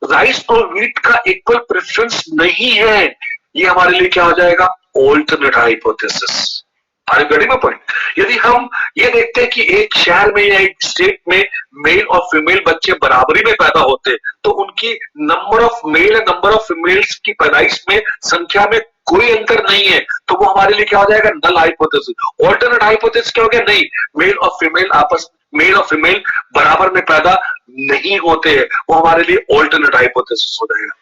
राइस और व्हीट का इक्वल प्रेफरेंस नहीं है, ये हमारे लिए क्या हो जाएगा? Alternate hypothesis. Are you getting my point? यदि हम ये देखते हैं कि एक शहर में या एक स्टेट में मेल और फीमेल बच्चे बराबरी में पैदा होते हैं, तो उनकी number of male and number of females की पैदाइश में संख्या में कोई अंतर नहीं है, तो वो हमारे लिए क्या हो जाएगा? Null hypothesis. ऑल्टरनेट हाइपोथेसिस क्या हो गया? नहीं, मेल और फीमेल बराबर में पैदा नहीं होते हैं, वो हमारे लिए ऑल्टरनेट हाइपोथेसिस हो जाएगा।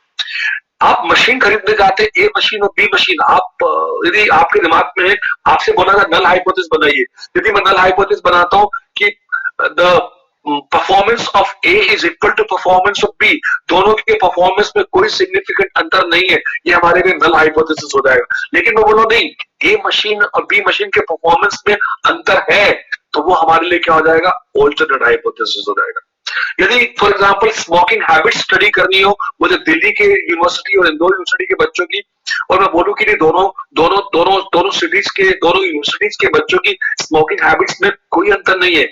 आप मशीन खरीदने जाते हैं, ए मशीन और बी मशीन, आप यदि आपके दिमाग में है, आपसे बोला था नल हाइपोथेसिस बनाइए। यदि मैं नल हाइपोथेसिस बनाता हूं कि the performance of A is equal to performance of B, दोनों के परफॉर्मेंस में कोई सिग्निफिकेंट अंतर नहीं है, ये हमारे लिए नल हाइपोथेसिस हो जाएगा। लेकिन मैं बोलूं नहीं, ए मशीन और बी मशीन के परफॉर्मेंस में अंतर है, तो वो हमारे लिए क्या हो जाएगा? ऑल्टरनेट हाइपोथेसिस हो जाएगा। यदि for example smoking habit study करनी हो मुझे दिल्ली के यूनिवर्सिटी और इंदौर यूनिवर्सिटी के बच्चों की, और मैं बोलूं कि दोनों सिटीज के, दोनों यूनिवर्सिटीज के बच्चों की स्मोकिंग हैबिट्स में कोई अंतर नहीं है,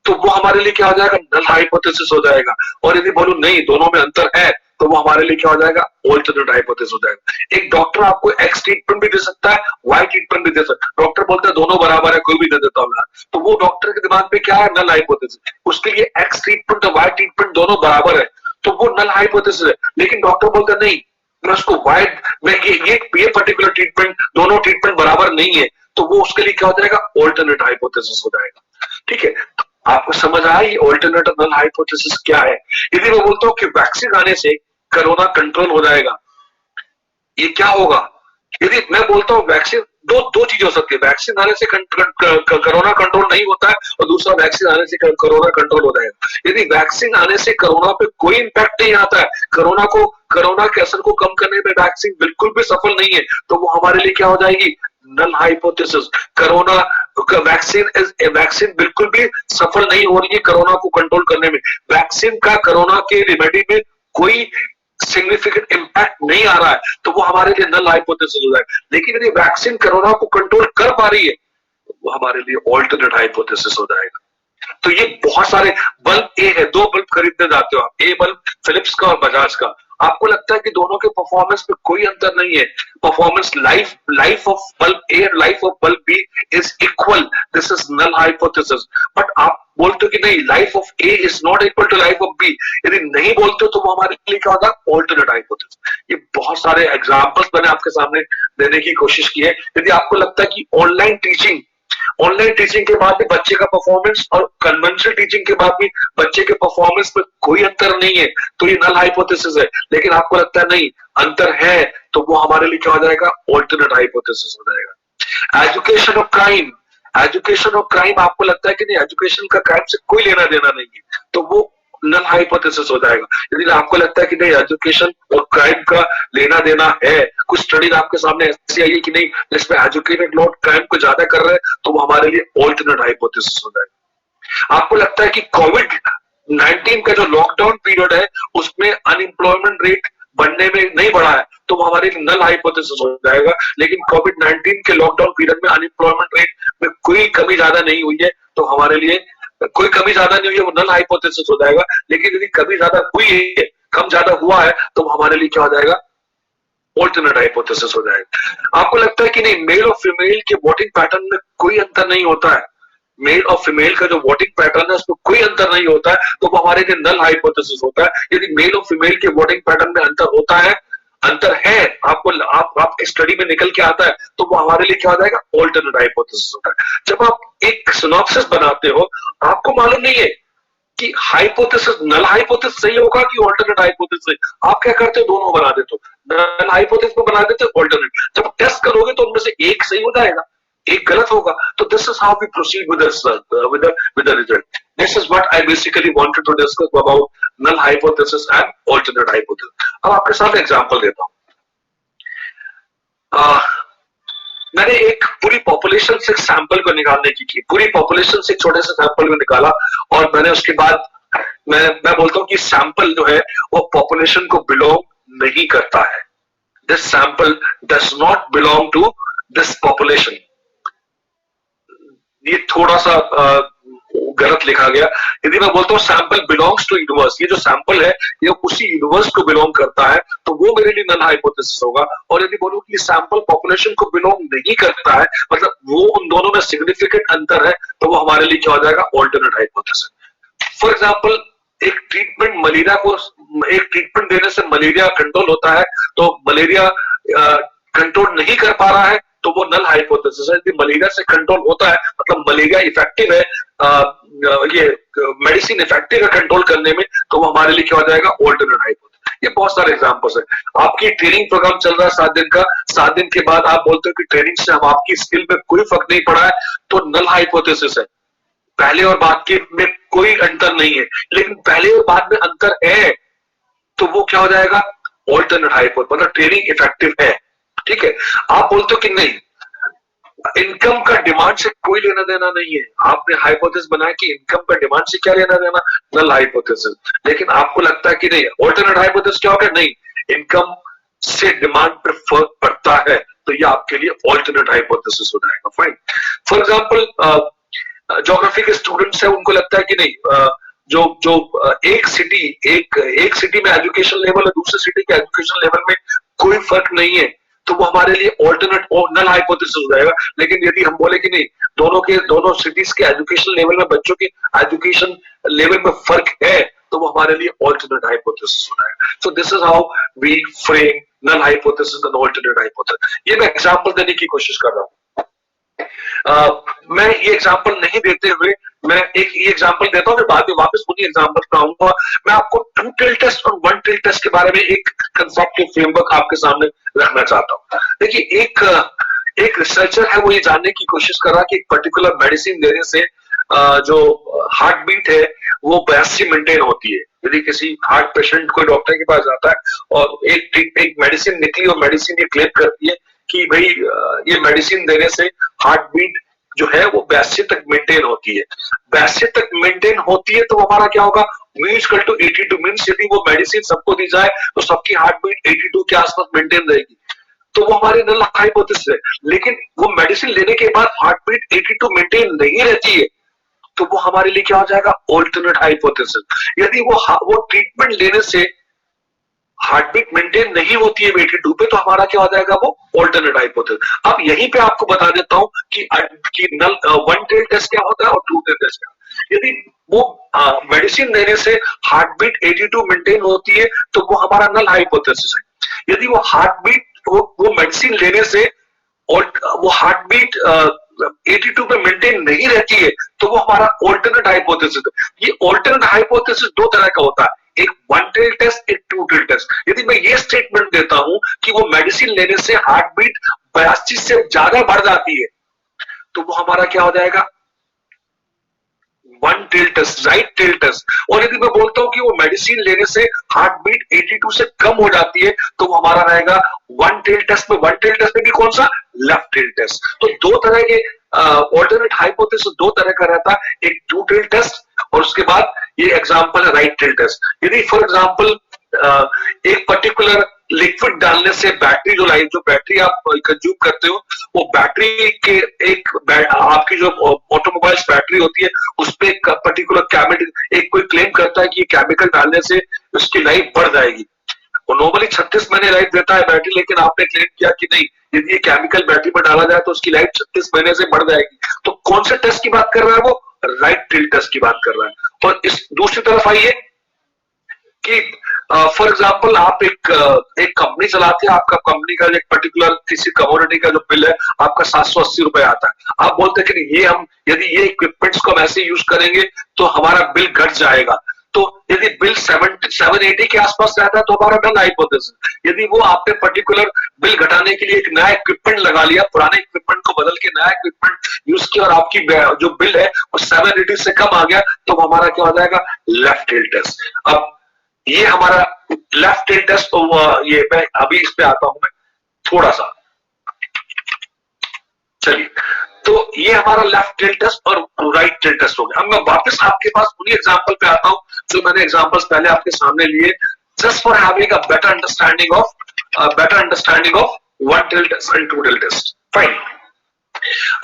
तो वो हमारे लिए क्या हो जाएगा? नल हाइपोथेसिस हो जाएगा। और यदि बोलूं नहीं, दोनों में अंतर है, तो वो हमारे लिए क्या हो जाएगा? ऑल्टरनेट हाइपोथेसिस हो जाएगा। एक डॉक्टर आपको एक्स ट्रीटमेंट भी दे सकता है, वाई ट्रीटमेंट भी दे सकता है। डॉक्टर बोलता है दोनों बराबर है, कोई भी दे देता हूं, तो वो डॉक्टर के दिमाग पे क्या है? Null hypothesis. उसके लिए एक्स ट्रीटमेंट और वाई ट्रीटमेंट दोनों बराबर है, तो वो नल हाइपोथेसिस है। लेकिन डॉक्टर बोलता है नहीं, मैं उसको वाइड में ये पर्टिकुलर ट्रीटमेंट, दोनों ट्रीटमेंट बराबर नहीं है, तो वो उसके लिए क्या हो जाएगा? ऑल्टरनेट हाइपोथेसिस हो जाएगा। ठीक है, आपको समझ आया ये ऑल्टरनेट नल हाइपोथेसिस क्या है? यदि मैं बोलता हूं कि वैक्सीन आने से कोरोना कंट्रोल हो जाएगा, ये क्या होगा? यदि मैं बोलता हूं वैक्सीन, दो चीज हो सकती है, वैक्सीन आने से कोरोना कंट्रोल नहीं होता है, और दूसरा वैक्सीन आने से कोरोना कंट्रोल हो जाएगा। यदि वैक्सीन आने से कोरोना पे कोई इंपैक्ट नहीं आता है, कोरोना के असर को कम करने में वैक्सीन बिल्कुल भी सफल नहीं है, तो वो हमारे लिए क्या हो जाएगी? Null hypothesis. कोरोना वैक्सीन बिल्कुल भी सफल नहीं हो रही है कोरोना को कंट्रोल करने में, वैक्सीन का कोरोना के रेमेडी में कोई सिग्निफिकेंट इंपैक्ट नहीं आ रहा है, तो वो हमारे लिए नल हाइपोथेसिस हो जाएगा। लेकिन यदि वैक्सीन कोरोना को कंट्रोल कर पा रही है, तो वो हमारे लिए ऑल्टरनेट हाइपोथेसिस हो जाएगा। तो ये बहुत सारे बल्ब ए है, 2 बल्ब खरीदने जाते हो आप, ए बल्ब फिलिप्स का और बजाज का, आपको लगता है कि दोनों के परफॉर्मेंस में कोई अंतर नहीं है, performance life of bulb A और life of bulb B is equal, this is null hypothesis. But आप बोलते हो कि नहीं, life of A is not equal to life of B, यदि नहीं बोलते हो तो वो हमारे लिए क्या होगा? Alternate hypothesis. ये बहुत सारे एग्जांपल्स मैंने आपके सामने देने की कोशिश की है। यदि आपको लगता है कि ऑनलाइन टीचिंग के बाद भी बच्चे का परफॉर्मेंस और कन्वेंशनल टीचिंग के बाद भी बच्चे के परफॉर्मेंस में कोई अंतर नहीं है, तो ये नल हाइपोथेसिस है। लेकिन आपको लगता है नहीं, अंतर है, तो वो हमारे लिए क्या हो जाएगा? ऑल्टरनेट हाइपोथेसिस हो जाएगा। एजुकेशन और क्राइम आपको लगता है कि नहीं, एजुकेशन का क्राइम से कोई लेना देना नहीं है, तो वो नल हाइपोथेसिस हो जाएगा। यदि आपको लगता है कि नहीं, एजुकेशन और क्राइम का लेना देना है, कुछ स्टडीज आपके सामने ऐसी आई है कि नहीं जिसमें एजुकेटेड लोग क्राइम को ज्यादा कर रहे हैं, तो वो हमारे लिए ऑल्टरनेट हाइपोथेसिस हो जाएगा। आपको लगता है कि कोविड-19 का जो लॉकडाउन पीरियड है, उसमें अनएम्प्लॉयमेंट रेट बढ़ने में नहीं बढ़ा है तो वो हमारे लिए नल हाइपोथेसिस हो जाएगा। लेकिन कोविड-19 के लॉकडाउन पीरियड में अनएम्प्लॉयमेंट रेट में कोई कमी ज्यादा नहीं हुई है तो हमारे लिए कोई कमी ज्यादा नहीं हुई है, वो नल हाइपोथेसिस हो जाएगा। लेकिन यदि कमी ज्यादा हुई है, कम ज्यादा हुआ है तो वो हमारे लिए क्या हो जाएगा, ऑल्टरनेट हाइपोथेसिस हो जाएगा। आपको लगता है कि नहीं, मेल और फीमेल के वोटिंग पैटर्न में कोई अंतर नहीं होता है, मेल और फीमेल का जो वोटिंग पैटर्न है उसमें कोई अंतर नहीं होता है तो वो हमारे लिए नल हाइपोथेसिस होता है। यदि मेल और फीमेल के वोटिंग पैटर्न में अंतर होता है, अंतर है, आपके स्टडी में निकल के आता है तो वो हमारे लिए क्या हो जाएगा, ऑल्टरनेट हाइपोथेसिस होता है। जब आप एक सिनॉप्सिस बनाते हो, आपको मालूम नहीं है कि हाइपोथेसिस नल हाइपोथेसिस सही होगा कि ऑल्टरनेट हाइपोथेसिस सही, आप क्या करते हो, दोनों बना देते हो, नल हाइपोथेसिस को बना देते हो ऑल्टरनेट। जब टेस्ट करोगे तो उनमें से एक सही हो जाएगा, एक गलत होगा। तो this is how we proceed with the result. This is what I basically wanted to discuss about null hypothesis and alternate hypothesis. अब आपके साथ एग्जांपल देता हूं। मैंने एक पूरी पॉपुलेशन से सैंपल को निकालने की पूरी पॉपुलेशन से छोटे से सैंपल को निकाला और मैंने उसके बाद मैं बोलता हूं कि सैंपल जो है वो पॉपुलेशन को बिलोंग नहीं करता है। This sample does not belong to this population. ये थोड़ा सा गलत लिखा गया। यदि मैं बोलता हूँ सैंपल बिलोंग्स टू यूनिवर्स, ये जो सैंपल है ये उसी यूनिवर्स को बिलोंग करता है तो वो मेरे लिए नल हाइपोथेसिस होगा। और यदि बोलूं कि सैंपल पॉपुलेशन को बिलोंग नहीं करता है, मतलब वो उन दोनों में सिग्निफिकेंट अंतर है, तो वो हमारे लिए क्या हो जाएगा, ऑल्टरनेट हाइपोथेसिस। फॉर एग्जाम्पल, एक ट्रीटमेंट मलेरिया को, एक ट्रीटमेंट देने से मलेरिया कंट्रोल होता है, तो मलेरिया कंट्रोल नहीं कर पा रहा है तो वो नल हाइपोथेसिस है। यदि मलेरिया से कंट्रोल होता है मतलब मलेरिया इफेक्टिव है, ये मेडिसिन इफेक्टिव है कंट्रोल करने में, तो वो हमारे लिए क्या हो जाएगा, ऑल्टरनेट हाइपोथेसिस। ये बहुत सारे एग्जांपल्स है। आपकी ट्रेनिंग प्रोग्राम चल रहा है 7 दिन का, 7 दिन के बाद आप बोलते हो कि ट्रेनिंग से हम आपकी स्किल में कोई फर्क नहीं पड़ा है, तो नल हाइपोथेसिस है। पहले और बाद के में कोई अंतर नहीं है, लेकिन पहले और बाद में अंतर है तो वो क्या हो जाएगा, ऑल्टरनेट हाइपोथेसिस, मतलब ट्रेनिंग इफेक्टिव है। ठीक है, आप बोलते हो कि नहीं, इनकम का डिमांड से कोई लेना देना नहीं है, आपने हाइपोथेसिस बनाया कि इनकम का डिमांड से क्या लेना देना, नल हाइपोथेसिस। लेकिन आपको लगता है कि नहीं, ऑल्टरनेट हाइपोथेसिस क्या होगा, नहीं, इनकम से डिमांड पर फर्क पड़ता है, तो ये आपके लिए ऑल्टरनेट हाइपोथेसिस हो जाएगा। फाइन। फॉर एग्जांपल, ज्योग्राफी के स्टूडेंट्स है, उनको लगता है कि नहीं, जो एक सिटी में एजुकेशन लेवल और दूसरी सिटी के एजुकेशन लेवल में कोई फर्क नहीं है, तो वो हमारे लिए ऑल्टरनेट और नल हाइपोथेसिस हो जाएगा। लेकिन यदि हम बोले कि नहीं, दोनों सिटीज के एजुकेशन लेवल में, बच्चों के एजुकेशन लेवल में फर्क है, तो वो हमारे लिए ऑल्टरनेट हाइपोथेसिस हो जाएगा। So this is how we frame null hypothesis and alternate hypothesis. ये मैं एग्जांपल देने की कोशिश कर रहा हूँ। मैं ये एग्जांपल नहीं देते हुए मैं एक ये एग्जांपल देता हूँ, फिर बाद में वापस उन्हीं एग्जांपल पे आऊंगा। मैं आपको 2 टिल्ट टेस्ट और 1 टिल्ट टेस्ट के बारे में एक कंसेप्ट फ्रेमवर्क आपके सामने रखना चाहता हूँ। देखिए, एक रिसर्चर है, वो ये जानने की कोशिश कर रहा है कि एक पर्टिकुलर मेडिसिन देने से जो हार्ट बीट है वो 82 मेंटेन होती है। यदि किसी हार्ट पेशेंट कोई डॉक्टर के पास जाता है और एक मेडिसिन निकली और मेडिसिन ये क्लेम करती है कि भाई ये मेडिसिन देने से हार्ट बीट जो है वो 82 तक मेंटेन होती है, 82 तक मेंटेन होती है, तो हमारा क्या होगा, म्यू टू 82 मींस यदि वो मेडिसिन सबको दी जाए तो सबकी हार्ट बीट 82 के आसपास मेंटेन रहेगी, तो वो हमारे नल हाइपोथेसिस है। लेकिन वो मेडिसिन लेने के बाद हार्ट बीट 82 मेंटेन नहीं रहती है, तो वो हमारे लिए क्या हो जाएगा, ऑल्टरनेट हाइपोथेसिस। यदि वो ट्रीटमेंट लेने से हार्ट बीट मेंटेन नहीं होती है 82 पे, तो हमारा क्या हो जाएगा, वो ऑल्टरनेट हाइपोथेसिस। अब यहीं पे आपको बता देता हूं कि नल 1 टिल्ट टेस्ट क्या होता है और 2 टिल्ट टेस्ट क्या। यदि वो मेडिसिन देने से हार्ट बीट 82 मेंटेन होती है, तो वो हमारा नल हाइपोथेसिस है। यदि वो हार्ट बीट वो मेडिसिन लेने से और वो हार्ट बीट 82 पे मेंटेन नहीं रहती है, तो वो हमारा ऑल्टरनेट हाइपोथेसिस है। ये ऑल्टरनेट हाइपोथेसिस 2 तरह का होता है, एक 1 टिल्ट टेस्ट, एक 2 टिल्ट टेस्ट। यदि मैं ये स्टेटमेंट देता हूं कि वो मेडिसिन लेने से हार्ट बीट 82 से ज्यादा बढ़ जाती है, तो वो हमारा क्या हो जाएगा, 1 tail test, right tail test. और यदि मैं बोलता हूं कि वो मेडिसिन लेने से हार्ट बीट 82 से कम हो जाती है, तो वो हमारा रहेगा 1 टिल्ट टेस्ट में। 1 टिल्ट टेस्ट में भी कौन सा, लेफ्ट टिल्ट टेस्ट। तो 2 तरह के ऑल्टरनेट हाइपोथेसिस 2 तरह का रहता है, एक 2 टिल्ट टेस्ट और उसके बाद ये एग्जांपल है राइट टिल्ट टेस्ट। यदि फॉर एग्जांपल एक पर्टिकुलर लिक्विड डालने से बैटरी जो बैटरी आप कंज्यूम करते हो, वो बैटरी के आपकी जो ऑटोमोबाइल्स बैटरी होती है उस पे एक पर्टिकुलर केमिकल, एक कोई क्लेम करता है कि ये केमिकल डालने से उसकी लाइफ बढ़ जाएगी। वो नॉर्मली 36 महीने लाइफ देता है बैटरी, लेकिन आपने क्लेम किया कि नहीं, यदि ये केमिकल बैटरी पर डाला जाए तो उसकी लाइफ 36 महीने से बढ़ जाएगी। तो कौन से टेस्ट की बात कर रहा है वो? राइट टिल्ट टेस्ट की बात कर रहा है। और इस दूसरी तरफ आइए कि फॉर एग्जाम्पल आप एक कंपनी चलाते हैं, आपका कंपनी का एक पर्टिकुलर किसी कमोडिटी का जो बिल है आपका 780 रुपए आता है। आप बोलते हैं कि ये हम यदि ये इक्विपमेंट्स को हम ऐसे यूज करेंगे तो हमारा बिल घट जाएगा। तो यदि बिल 780 के आसपास रहता है तो हमारा नल हाइपोथेसिस। यदि वो आपने पर्टिकुलर बिल घटाने के लिए एक नया इक्विपमेंट लगा लिया, पुराने इक्विपमेंट को बदल के नया इक्विपमेंट यूज किया और आपकी जो बिल है वो 780 से कम आ गया, तो हमारा क्या हो जाएगा? Left tail test. अब ये हमारा लेफ्ट टिल्ट टेस्ट, तो ये मैं अभी इस पे आता हूं मैं थोड़ा सा, चलिए। तो ये हमारा लेफ्ट टिल्ट टेस्ट और राइट टिल्ट टेस्ट हो गया। अब मैं वापस आपके पास उन्हीं एग्जांपल पे आता हूं जो मैंने एग्जांपल्स पहले आपके सामने लिए, just for having a better understanding of one tail test and two tail test. Fine.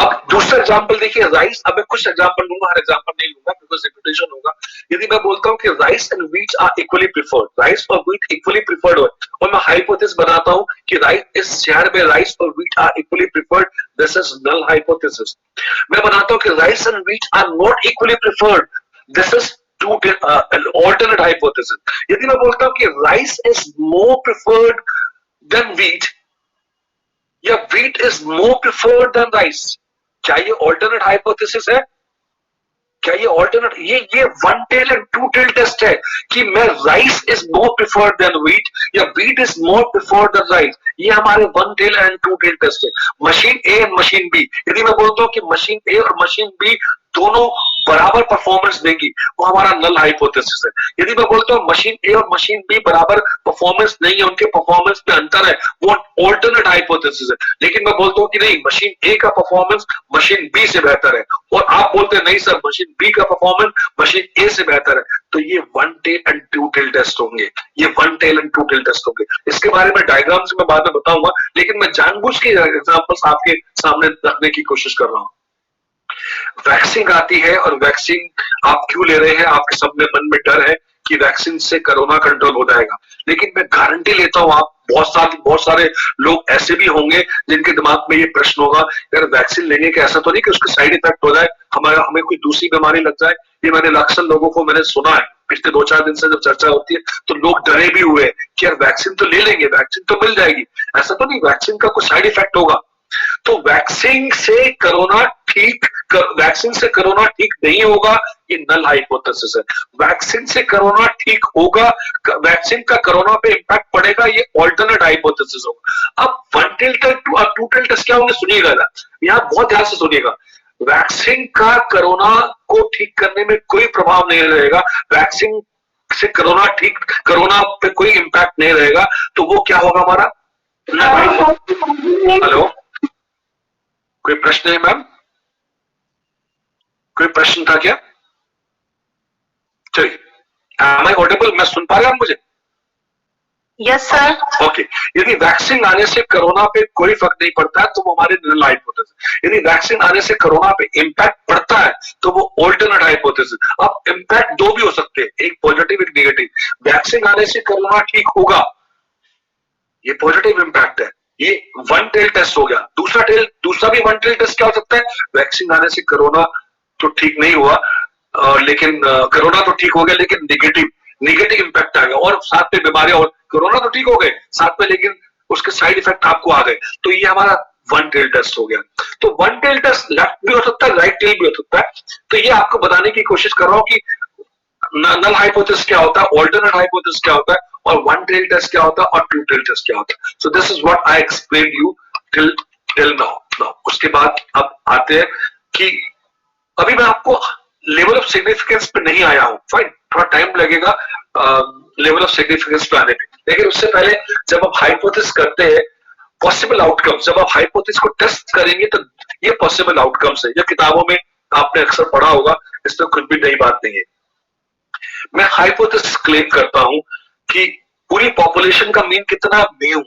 अब दूसरा एग्जांपल देखिए, राइस। अब मैं कुछ एग्जांपल लूंगा, हर एग्जांपल नहीं लूंगा बिकॉज रिपीटेशन होगा। यदि मैं बोलता हूं कि rice and wheat are equally preferred, rice और व्हीट इक्वली प्रिफर्ड हो, और मैं हाइपोथेसिस बनाता हूं कि इस शहर में राइस और wheat are equally preferred, this is null hypothesis. मैं बनाता हूं कि rice and wheat are not equally preferred, this is alternate hypothesis। यदि मैं बोलता हूं कि rice is more preferred than wheat या wheat is more preferred than rice, क्या ये ऑल्टरनेट हाइपोथेसिस है? क्या ये ऑल्टरनेट, ये one tail and two tail test है कि मैं rice is more preferred than wheat या wheat is more preferred than rice. ये हमारे one tail and two tail test है। Machine A and machine B, यदि मैं बोलता हूं कि मशीन ए और मशीन बी दोनों बराबर परफॉर्मेंस देंगी, वो हमारा नल हाइपोथेसिस है। यदि मैं बोलता हूं मशीन ए और मशीन बी बराबर परफॉर्मेंस नहीं है, उनके परफॉर्मेंस में अंतर है, वो ऑल्टरनेट हाइपोथेसिस है। लेकिन मैं बोलता हूं कि नहीं, मशीन ए का परफॉर्मेंस मशीन बी से बेहतर है, और आप बोलते हैं नहीं सर, मशीन बी का परफॉर्मेंस मशीन ए से बेहतर है, तो ये one tail and two tail test होंगे। ये one tail and two tail test होंगे। इसके बारे में डायग्राम से मैं बाद में बताऊंगा, लेकिन मैं जानबूझ के एग्जांपल्स आपके सामने रखने की कोशिश कर रहा हूं। वैक्सीन आती है, और वैक्सीन आप क्यों ले रहे हैं? आपके सब में मन में डर है कि वैक्सीन से कोरोना कंट्रोल हो जाएगा, लेकिन मैं गारंटी लेता हूं आप बहुत सारे लोग ऐसे भी होंगे जिनके दिमाग में ये प्रश्न होगा, यार वैक्सीन लेने के ऐसा तो नहीं कि उसके साइड इफेक्ट हो जाए, हमें कोई दूसरी बीमारी लग जाए। ये मैंने अक्सर लोगों को मैंने सुना है, पिछले 2-4 दिन से जब चर्चा होती है तो लोग डरे भी हुए कि यार वैक्सीन तो ले लेंगे, वैक्सीन तो मिल जाएगी, ऐसा तो नहीं वैक्सीन का कोई साइड इफेक्ट होगा। तो वैक्सीन से कोरोना ठीक नहीं होगा, ये नल हाइपोथेसिस है। वैक्सीन से कोरोना ठीक होगा, वैक्सीन का कोरोना पे इंपैक्ट पड़ेगा, ये ऑल्टरनेट हाइपोथेसिस होगा। अब वन टिल टेस्ट और टू टिल टेस्ट क्या होंगे, सुनिएगा ना, यहाँ बहुत ध्यान से सुनिएगा। वैक्सीन का कोरोना को ठीक करने में कोई प्रभाव नहीं रहेगा, वैक्सीन से कोरोना पे कोई इंपैक्ट नहीं रहेगा, तो वो क्या होगा हमारा? हेलो, कोई प्रश्न है मैम? कोई प्रश्न था क्या? चलिए, एम आई ऑडिबल? मैं सुन पा रहा हूं मुझे? Yes sir. ओके। यदि वैक्सीन आने से कोरोना पे कोई फर्क नहीं पड़ता है तो वो हमारे नल हाइपोथेसिस। यदि वैक्सीन आने से कोरोना पे इंपैक्ट पड़ता है तो वो ऑल्टरनेट हाइपोथेसिस। अब इंपैक्ट दो भी हो सकते हैं, एक पॉजिटिव एक नेगेटिव। वैक्सीन आने से कोरोना ठीक होगा, ये पॉजिटिव इंपैक्ट है, ये वन टेल टेस्ट हो गया। दूसरा भी वन टेल टेस्ट क्या हो सकता है? वैक्सीन आने से कोरोना तो ठीक नहीं हुआ, लेकिन कोरोना तो ठीक हो गया, लेकिन नेगेटिव इंपैक्ट आ गया, और साथ में बीमारियां, और कोरोना तो ठीक हो गए साथ में, लेकिन उसके साइड इफेक्ट आपको आ गए, तो ये हमारा वन टेल टेस्ट हो गया। तो वन टेल टेस्ट लेफ्ट भी हो सकता है, राइट टेल भी हो सकता है। तो ये आपको बताने की कोशिश कर रहा हूं कि नल हाइपोथेसिस क्या होता है, ऑल्टरनेट हाइपोथेसिस क्या होता है, और वन टेल टेस्ट क्या होता है, और टू टेल टेस्ट क्या होता है। सो this is what I explain you till now. उसके बाद अब आते हैं कि अभी मैं आपको लेवल ऑफ सिग्निफिकेंस पे नहीं आया हूं, फाइन, थोड़ा टाइम लगेगा लेवल ऑफ सिग्निफिकेंस पे आने पे, लेकिन उससे पहले जब आप हाइपोथेसिस करते हैं पॉसिबल आउटकम्स, जब आप हाइपोथेसिस को टेस्ट करेंगे तो ये पॉसिबल आउटकम्स है, जो किताबों में आपने अक्सर पढ़ा होगा, इसमें कुछ भी नई बात नहीं है। मैं हाइपोथेसिस क्लेम करता हूं कि पूरी पॉपुलेशन का मीन कितना, म्यू,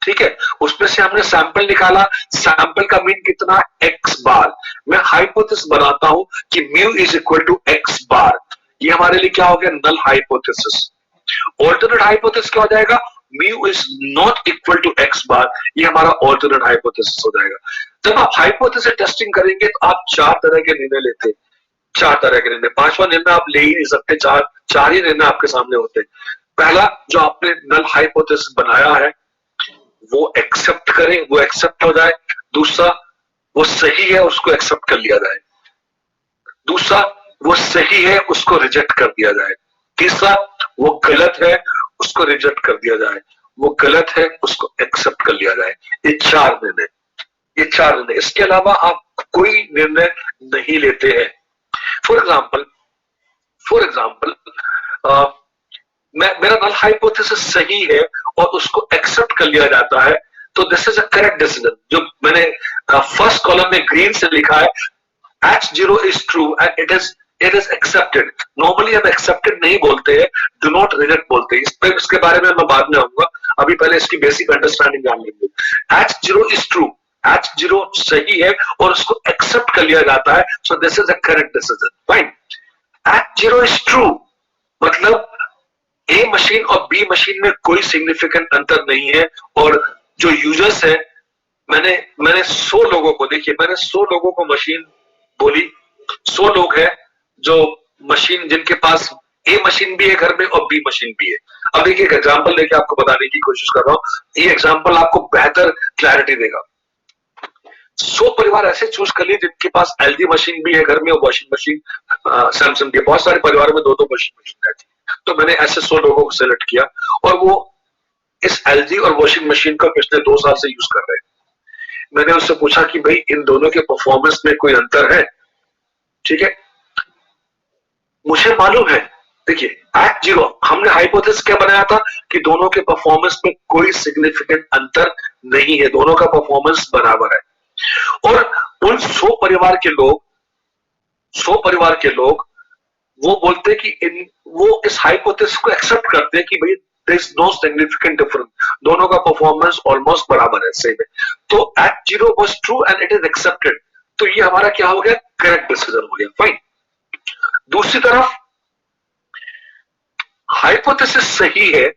ठीक है, उसमें से हमने सैंपल निकाला, सैंपल का मीन कितना, एक्स बार। मैं हाइपोथेसिस बनाता हूं कि mu is equal to x bar, ये हमारे लिए क्या हो गया, नल हाइपोथेसिस। ऑल्टरनेट हाइपोथेसिस क्या हो जाएगा, mu is not equal to x bar, ये हमारा ऑल्टरनेट हाइपोथेसिस हो जाएगा। जब आप हाइपोथेसिस टेस्टिंग करेंगे तो आप चार तरह के निर्णय लेते हैं, चार तरह के निर्णय, पांचवा निर्णय आप ले ही नहीं सकते, चार चार ही निर्णय आपके सामने होते हैं। पहला, जो आपने नल हाइपोथेसिस बनाया है वो एक्सेप्ट करें, वो एक्सेप्ट हो जाए। दूसरा, वो सही है, उसको एक्सेप्ट कर लिया जाए। दूसरा, वो सही है, उसको रिजेक्ट कर दिया जाए। तीसरा, वो गलत है, उसको रिजेक्ट कर दिया जाए। वो गलत है, उसको एक्सेप्ट कर लिया जाए। ये चार निर्णय, ये चार निर्णय, इसके अलावा आप कोई निर्णय नहीं लेते हैं। फॉर एग्जाम्पल, फॉर एग्जाम्पल मैं, मेरा नल हाइपोथेसिस सही है और उसको एक्सेप्ट कर लिया जाता है, तो this is a correct decision. जो मैंने फर्स्ट कॉलम में ग्रीन से लिखा है, H0 is true and it is accepted. Normally हम accepted नहीं बोलते हैं, do not reject बोलते हैं। इस पे, इसके बारे में मैं बाद में आऊंगा, अभी पहले इसकी बेसिक अंडरस्टैंडिंग जान लेंगे। H0 is true, H0 सही है और उसको एक्सेप्ट कर लिया जाता है, so this is a correct decision. Fine. H0 is true मतलब ए मशीन और बी मशीन में कोई सिग्निफिकेंट अंतर नहीं है, और जो यूजर्स है, मैंने मैंने 100 लोगों को, देखिए मैंने 100 लोगों को मशीन बोली, 100 लोग हैं जो मशीन, जिनके पास ए मशीन भी है घर में और बी मशीन भी है। अब देखिए एक एग्जांपल लेके आपको बताने की कोशिश कर रहा हूं, ये एग्जांपल आपको बेहतर क्लैरिटी देगा। 100 परिवार ऐसे चूज कर लिए जिनके पास एलजी मशीन भी है घर में और वॉशिंग मशीन सैमसंग के, बहुत सारे परिवारों में दो दो वॉशिंग मशीन रहती है। तो मैंने ऐसे 100 लोगों को सिलेक्ट किया और वो इस एलजी और वॉशिंग मशीन को पिछले 2 साल से यूज कर रहे हैं। मैंने उससे पूछा कि भाई इन दोनों के परफॉर्मेंस में कोई अंतर है, ठीक है, मुझे मालूम है। देखिए H0 हमने हाइपोथेसिस क्या बनाया था कि दोनों के परफॉर्मेंस में कोई सिग्निफिकेंट अंतर नहीं है, दोनों का परफॉर्मेंस बराबर है। और उन 100 परिवार के लोग, 100 परिवार के लोग वो बोलते हैं कि वो इस हाइपोथेसिस को एक्सेप्ट करते हैं कि भाई there is no significant difference, दोनों का परफॉर्मेंस ऑलमोस्ट बराबर है, सेम है। तो H0 was true and it is accepted, तो ये हमारा क्या हो गया, करेक्ट डिसीजन हो गया। फाइन। दूसरी तरफ हाइपोथेसिस सही है,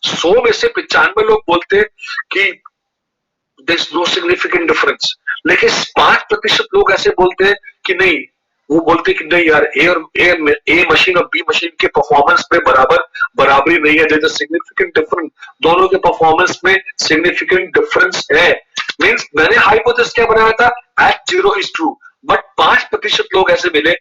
100 में से 95 लोग बोलते हैं कि there is no significant difference, लेकिन 5% लोग ऐसे बोलते हैं कि नहीं, वो बोलते हैं कि नहीं यार, ए मशीन और बी मशीन के परफॉर्मेंस में बराबरी नहीं है, देयर इज सिग्निफिकेंट डिफरेंस, दोनों के परफॉर्मेंस में सिग्निफिकेंट डिफरेंस है। मींस मैंने हाइपोथेसिस क्या बनाया था, H0 इज ट्रू, बट 5% लोग ऐसे मिले,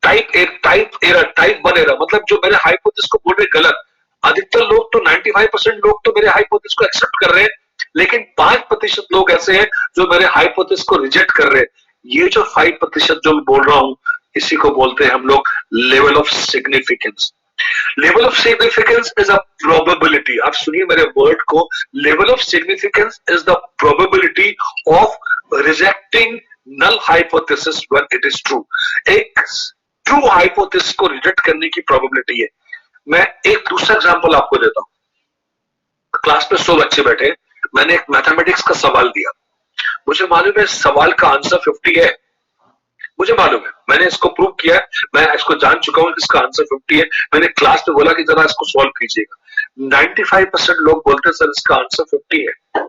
टाइप 1 एरर, मतलब जो मेरे हाइपोथेसिस को बोल रहे गलत। अधिकतर लोग तो 95% लोग तो मेरे हाइपोथेसिस को एक्सेप्ट कर रहे हैं, लेकिन 5% लोग ऐसे हैं जो मेरे हाइपोथेसिस को रिजेक्ट कर रहे हैं। ये जो 5% जो मैं बोल रहा हूं, इसी को बोलते हैं हम लोग level of significance. Level of significance is a probability, आप सुनिए मेरे वर्ड को, level of significance is the probability of rejecting null hypothesis when it is true. एक ट्रू हाइपोथेसिस को रिजेक्ट करने की प्रोबेबिलिटी है। मैं एक दूसरा एग्जांपल आपको देता हूं। क्लास में 100 बच्चे बैठे, मैंने एक मैथमेटिक्स का सवाल दिया, मुझे मालूम है सवाल का आंसर 50 है, मुझे मालूम है, मैंने इसको प्रूव किया है, मैं इसको जान चुका हूं इसका आंसर 50 है। मैंने क्लास में बोला कि जरा इसको सॉल्व कीजिएगा, 95% लोग बोलते सर इसका आंसर 50 है।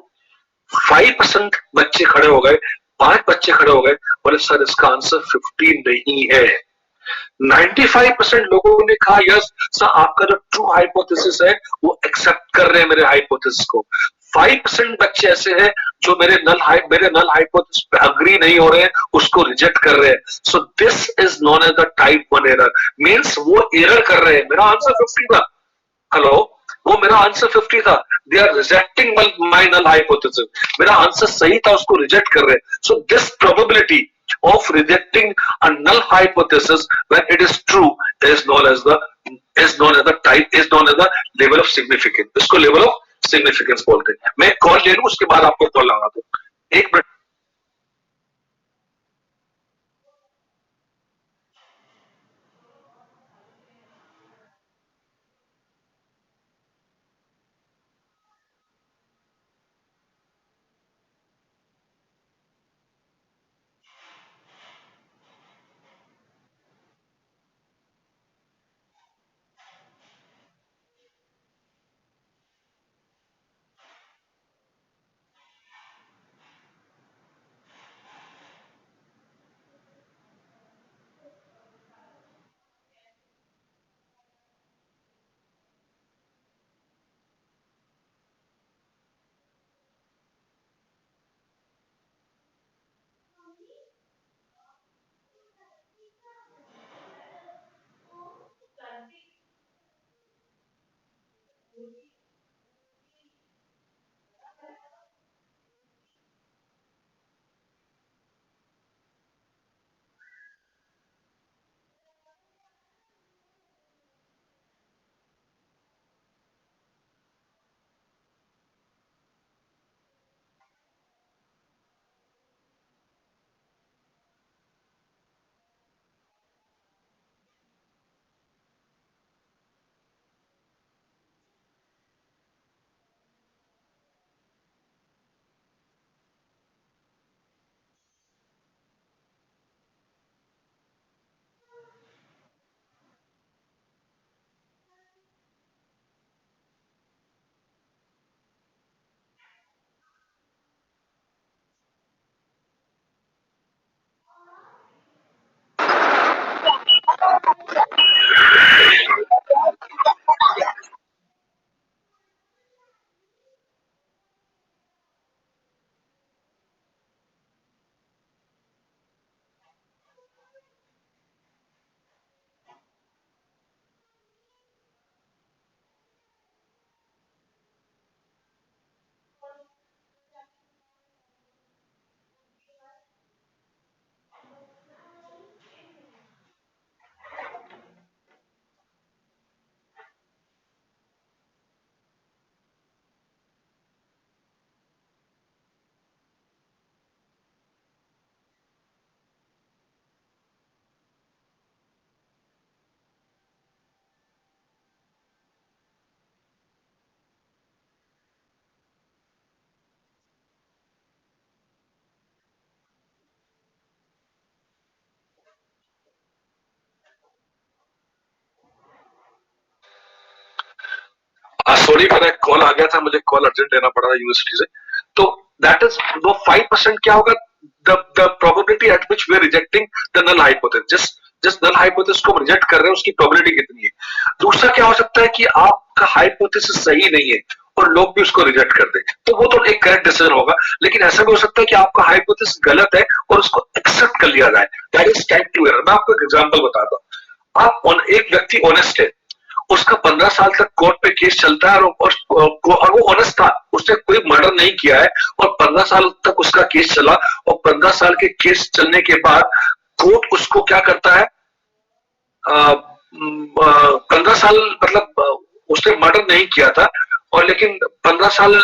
5% बच्चे खड़े हो गए, 5 बच्चे खड़े हो गए, बोले सर इसका आंसर 50 नहीं है। 95% लोगों ने कहा यस सर, आपका जो ट्रू हाइपोथेसिस है वो एक्सेप्ट कर रहे हैं मेरे हाइपोथेसिस को। 5% बच्चे ऐसे हैं जो मेरे नल हाइपोथेसिस पे अग्री नहीं हो रहे हैं, उसको रिजेक्ट कर रहे हैं। So this is known as the type 1 error, means वो एरर कर रहे हैं। मेरा आंसर 50 था, हेलो, वो मेरा आंसर 50 था, they are rejecting my null hypothesis, मेरा आंसर सही था, उसको रिजेक्ट कर रहे हैं। So this probability of rejecting a null hypothesis when it is true is known as the level of significance, इसको level of significance बोलते हैं। मैं कॉल ले लूं, उसके बाद आपको कॉल लगा दूं, एक मिनट। सॉरी मेरा एक कॉल आ गया था, मुझे कॉल अर्जेंट लेना पड़ा था यूनिवर्सिटी से। तो दैट इज वो 5% क्या होगा, the probability at which we are rejecting the null hypothesis, जिस नल हाइपोथेसिस को हम रिजेक्ट कर रहे हैं उसकी प्रोबेबिलिटी कितनी है। दूसरा क्या हो सकता है कि आपका हाइपोथेसिस सही नहीं है और लोग भी उसको रिजेक्ट कर दें, तो वो तो एक करेक्ट डिसीजन होगा। लेकिन ऐसा भी हो सकता है कि आपका हाइपोथेसिस गलत है और उसको एक्सेप्ट कर लिया जाए, दैट इज टाइप 2 एरर। मैं आपको एक एग्जांपल बताता हूं। एक व्यक्ति ऑनेस्ट है, उसका 15 साल तक कोर्ट पे केस चलता है और वो ऑनेस्ट था, उसने कोई मर्डर नहीं किया है और 15 साल तक उसका केस चला। और 15 साल के केस चलने के बाद कोर्ट उसको क्या करता है, 15 साल मतलब उसने मर्डर नहीं किया था और लेकिन 15 साल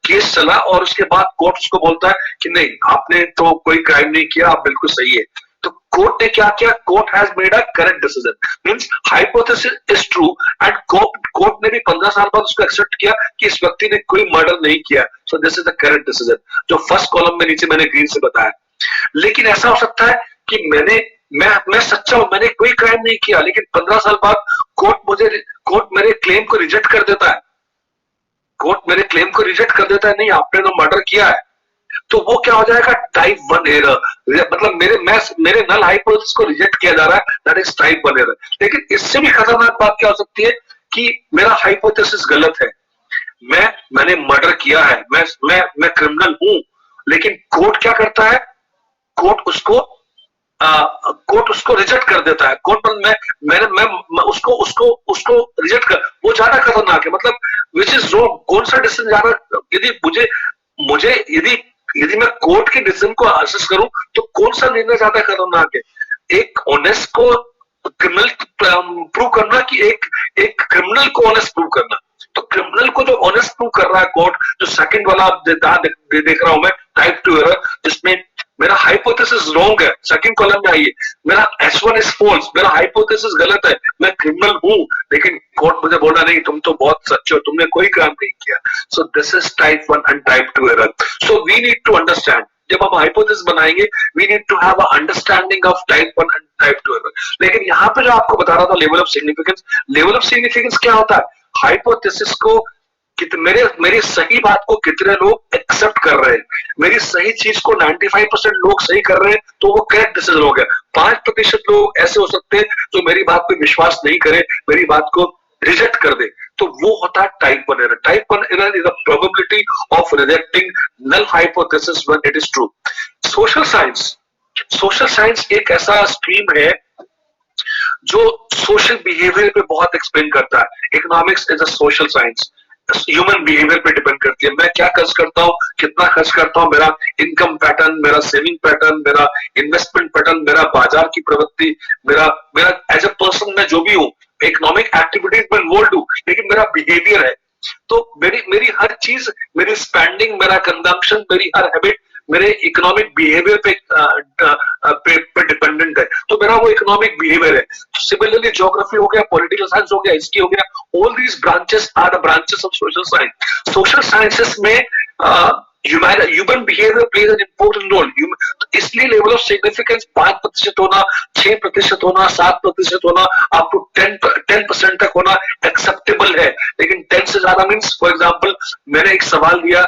केस चला और उसके बाद कोर्ट उसको बोलता है कि नहीं आपने तो कोई क्राइम नहीं किया, आप बिल्कुल सही है। तो कोर्ट ने क्या किया, court has made a correct decision, means hypothesis is true and court ने भी 15 साल बाद उसको एक्सेप्ट किया कि इस व्यक्ति ने कोई मर्डर नहीं किया। So this is the correct decision, जो फर्स्ट कॉलम में नीचे मैंने ग्रीन से बताया। लेकिन ऐसा हो सकता है कि मैं सच्चा हूं, मैंने कोई क्राइम नहीं किया, लेकिन 15 साल बाद कोर्ट मेरे क्लेम को रिजेक्ट कर देता है। कोर्ट मेरे क्लेम को रिजेक्ट कर देता है, नहीं आपने तो मर्डर किया है। तो वो क्या हो जाएगा, टाइप 1 एरर। मतलब मेरे नल हाइपोथेसिस को रिजेक्ट किया जा रहा है, दैट इज टाइप 1 एरर। लेकिन इससे भी खतरनाक बात क्या हो सकती है कि मेरा हाइपोथेसिस गलत है, मैंने मर्डर किया है, मैं क्रिमिनल हूं, लेकिन कोर्ट क्या करता है, कोर्ट उसको कोर्ट उसको रिजेक्ट कर देता है। कोर्ट मैं उसको रिजेक्ट कर, वो ज्यादा खतरनाक है। मतलब विच इज रॉन्ग, कौन सा डिसीजन ज्यादा, यदि मुझे यदि मैं कोर्ट के डिसीजन को असेस करूं तो कौन सा निर्णय ज्यादा खतरनाक है, एक ऑनेस्ट को क्रिमिनल प्रूव करना कि एक क्रिमिनल को ऑनेस्ट प्रूव करना। तो क्रिमिनल को जो ऑनेस्ट प्रूव कर रहा है कोर्ट, जो सेकंड वाला आप देख रहा हूं मैं, टाइप 2 एरर, जिसमें मेरा हाइपोथेसिस रॉन्ग है, सेकंड कॉलम में आइए, मेरा S1 इज फॉल्स, मेरा हाइपोथेसिस गलत है, मैं क्रिमिनल हूं, लेकिन कोर्ट मुझे बोला नहीं तुम तो बहुत सच्चे हो, तुमने कोई काम नहीं किया। So this is type 1 and type 2 error. So we need to understand, जब हम हाइपोथेसिस बनाएंगे we need to have a understanding of type 1 and type 2 error. लेकिन यहाँ पे जो आपको बता रहा था level of significance, level of significance क्या होता है, हाइपोथेसिस को मेरी सही बात को कितने लोग एक्सेप्ट कर रहे हैं, मेरी सही चीज को 95% लोग सही कर रहे हैं तो वो करेक्ट डिसीजन हो गया। 5% लोग ऐसे हो सकते हैं जो मेरी बात पे विश्वास नहीं करे, मेरी बात को रिजेक्ट कर दे, तो वो होता है type 1 error. Type 1 error is the probability of rejecting null hypothesis when it is true. Social science एक ऐसा स्ट्रीम है जो सोशल बिहेवियर पे बहुत एक्सप्लेन करता है। Economics is a social science, human behaviour पे डिपेंड करती है, मैं क्या खर्च करता हूँ, कितना खर्च करता हूँ, मेरा इनकम पैटर्न, मेरा सेविंग पैटर्न, मेरा इन्वेस्टमेंट पैटर्न, मेरा बाजार की प्रवृत्ति, मेरा मेरा एज ए पर्सन मैं जो भी हूँ, इकोनॉमिक एक्टिविटीज में इन्वॉल्व हूँ, लेकिन मेरा बिहेवियर है। तो मेरी हर चीज, मेरी स्पेंडिंग, मेरा कंजम्पशन, मेरी हर हैबिट मेरे इकोनॉमिक बिहेवियर पे डिपेंडेंट है, तो मेरा वो इकोनॉमिक बिहेवियर है। सिमिलरली ज्योग्राफी हो गया, पॉलिटिकल साइंस हो गया, हिस्ट्री हो गया, all these branches are the branches of social science. Social sciences में human behaviour plays an important role. इसलिए लेवल ऑफ सिग्निफिकेंस 5% होना, 6% होना, 7% होना, अप टू 10% तक होना एक्सेप्टेबल है। लेकिन 10 से ज्यादा मीन्स, फॉर एग्जाम्पल मैंने एक सवाल दिया,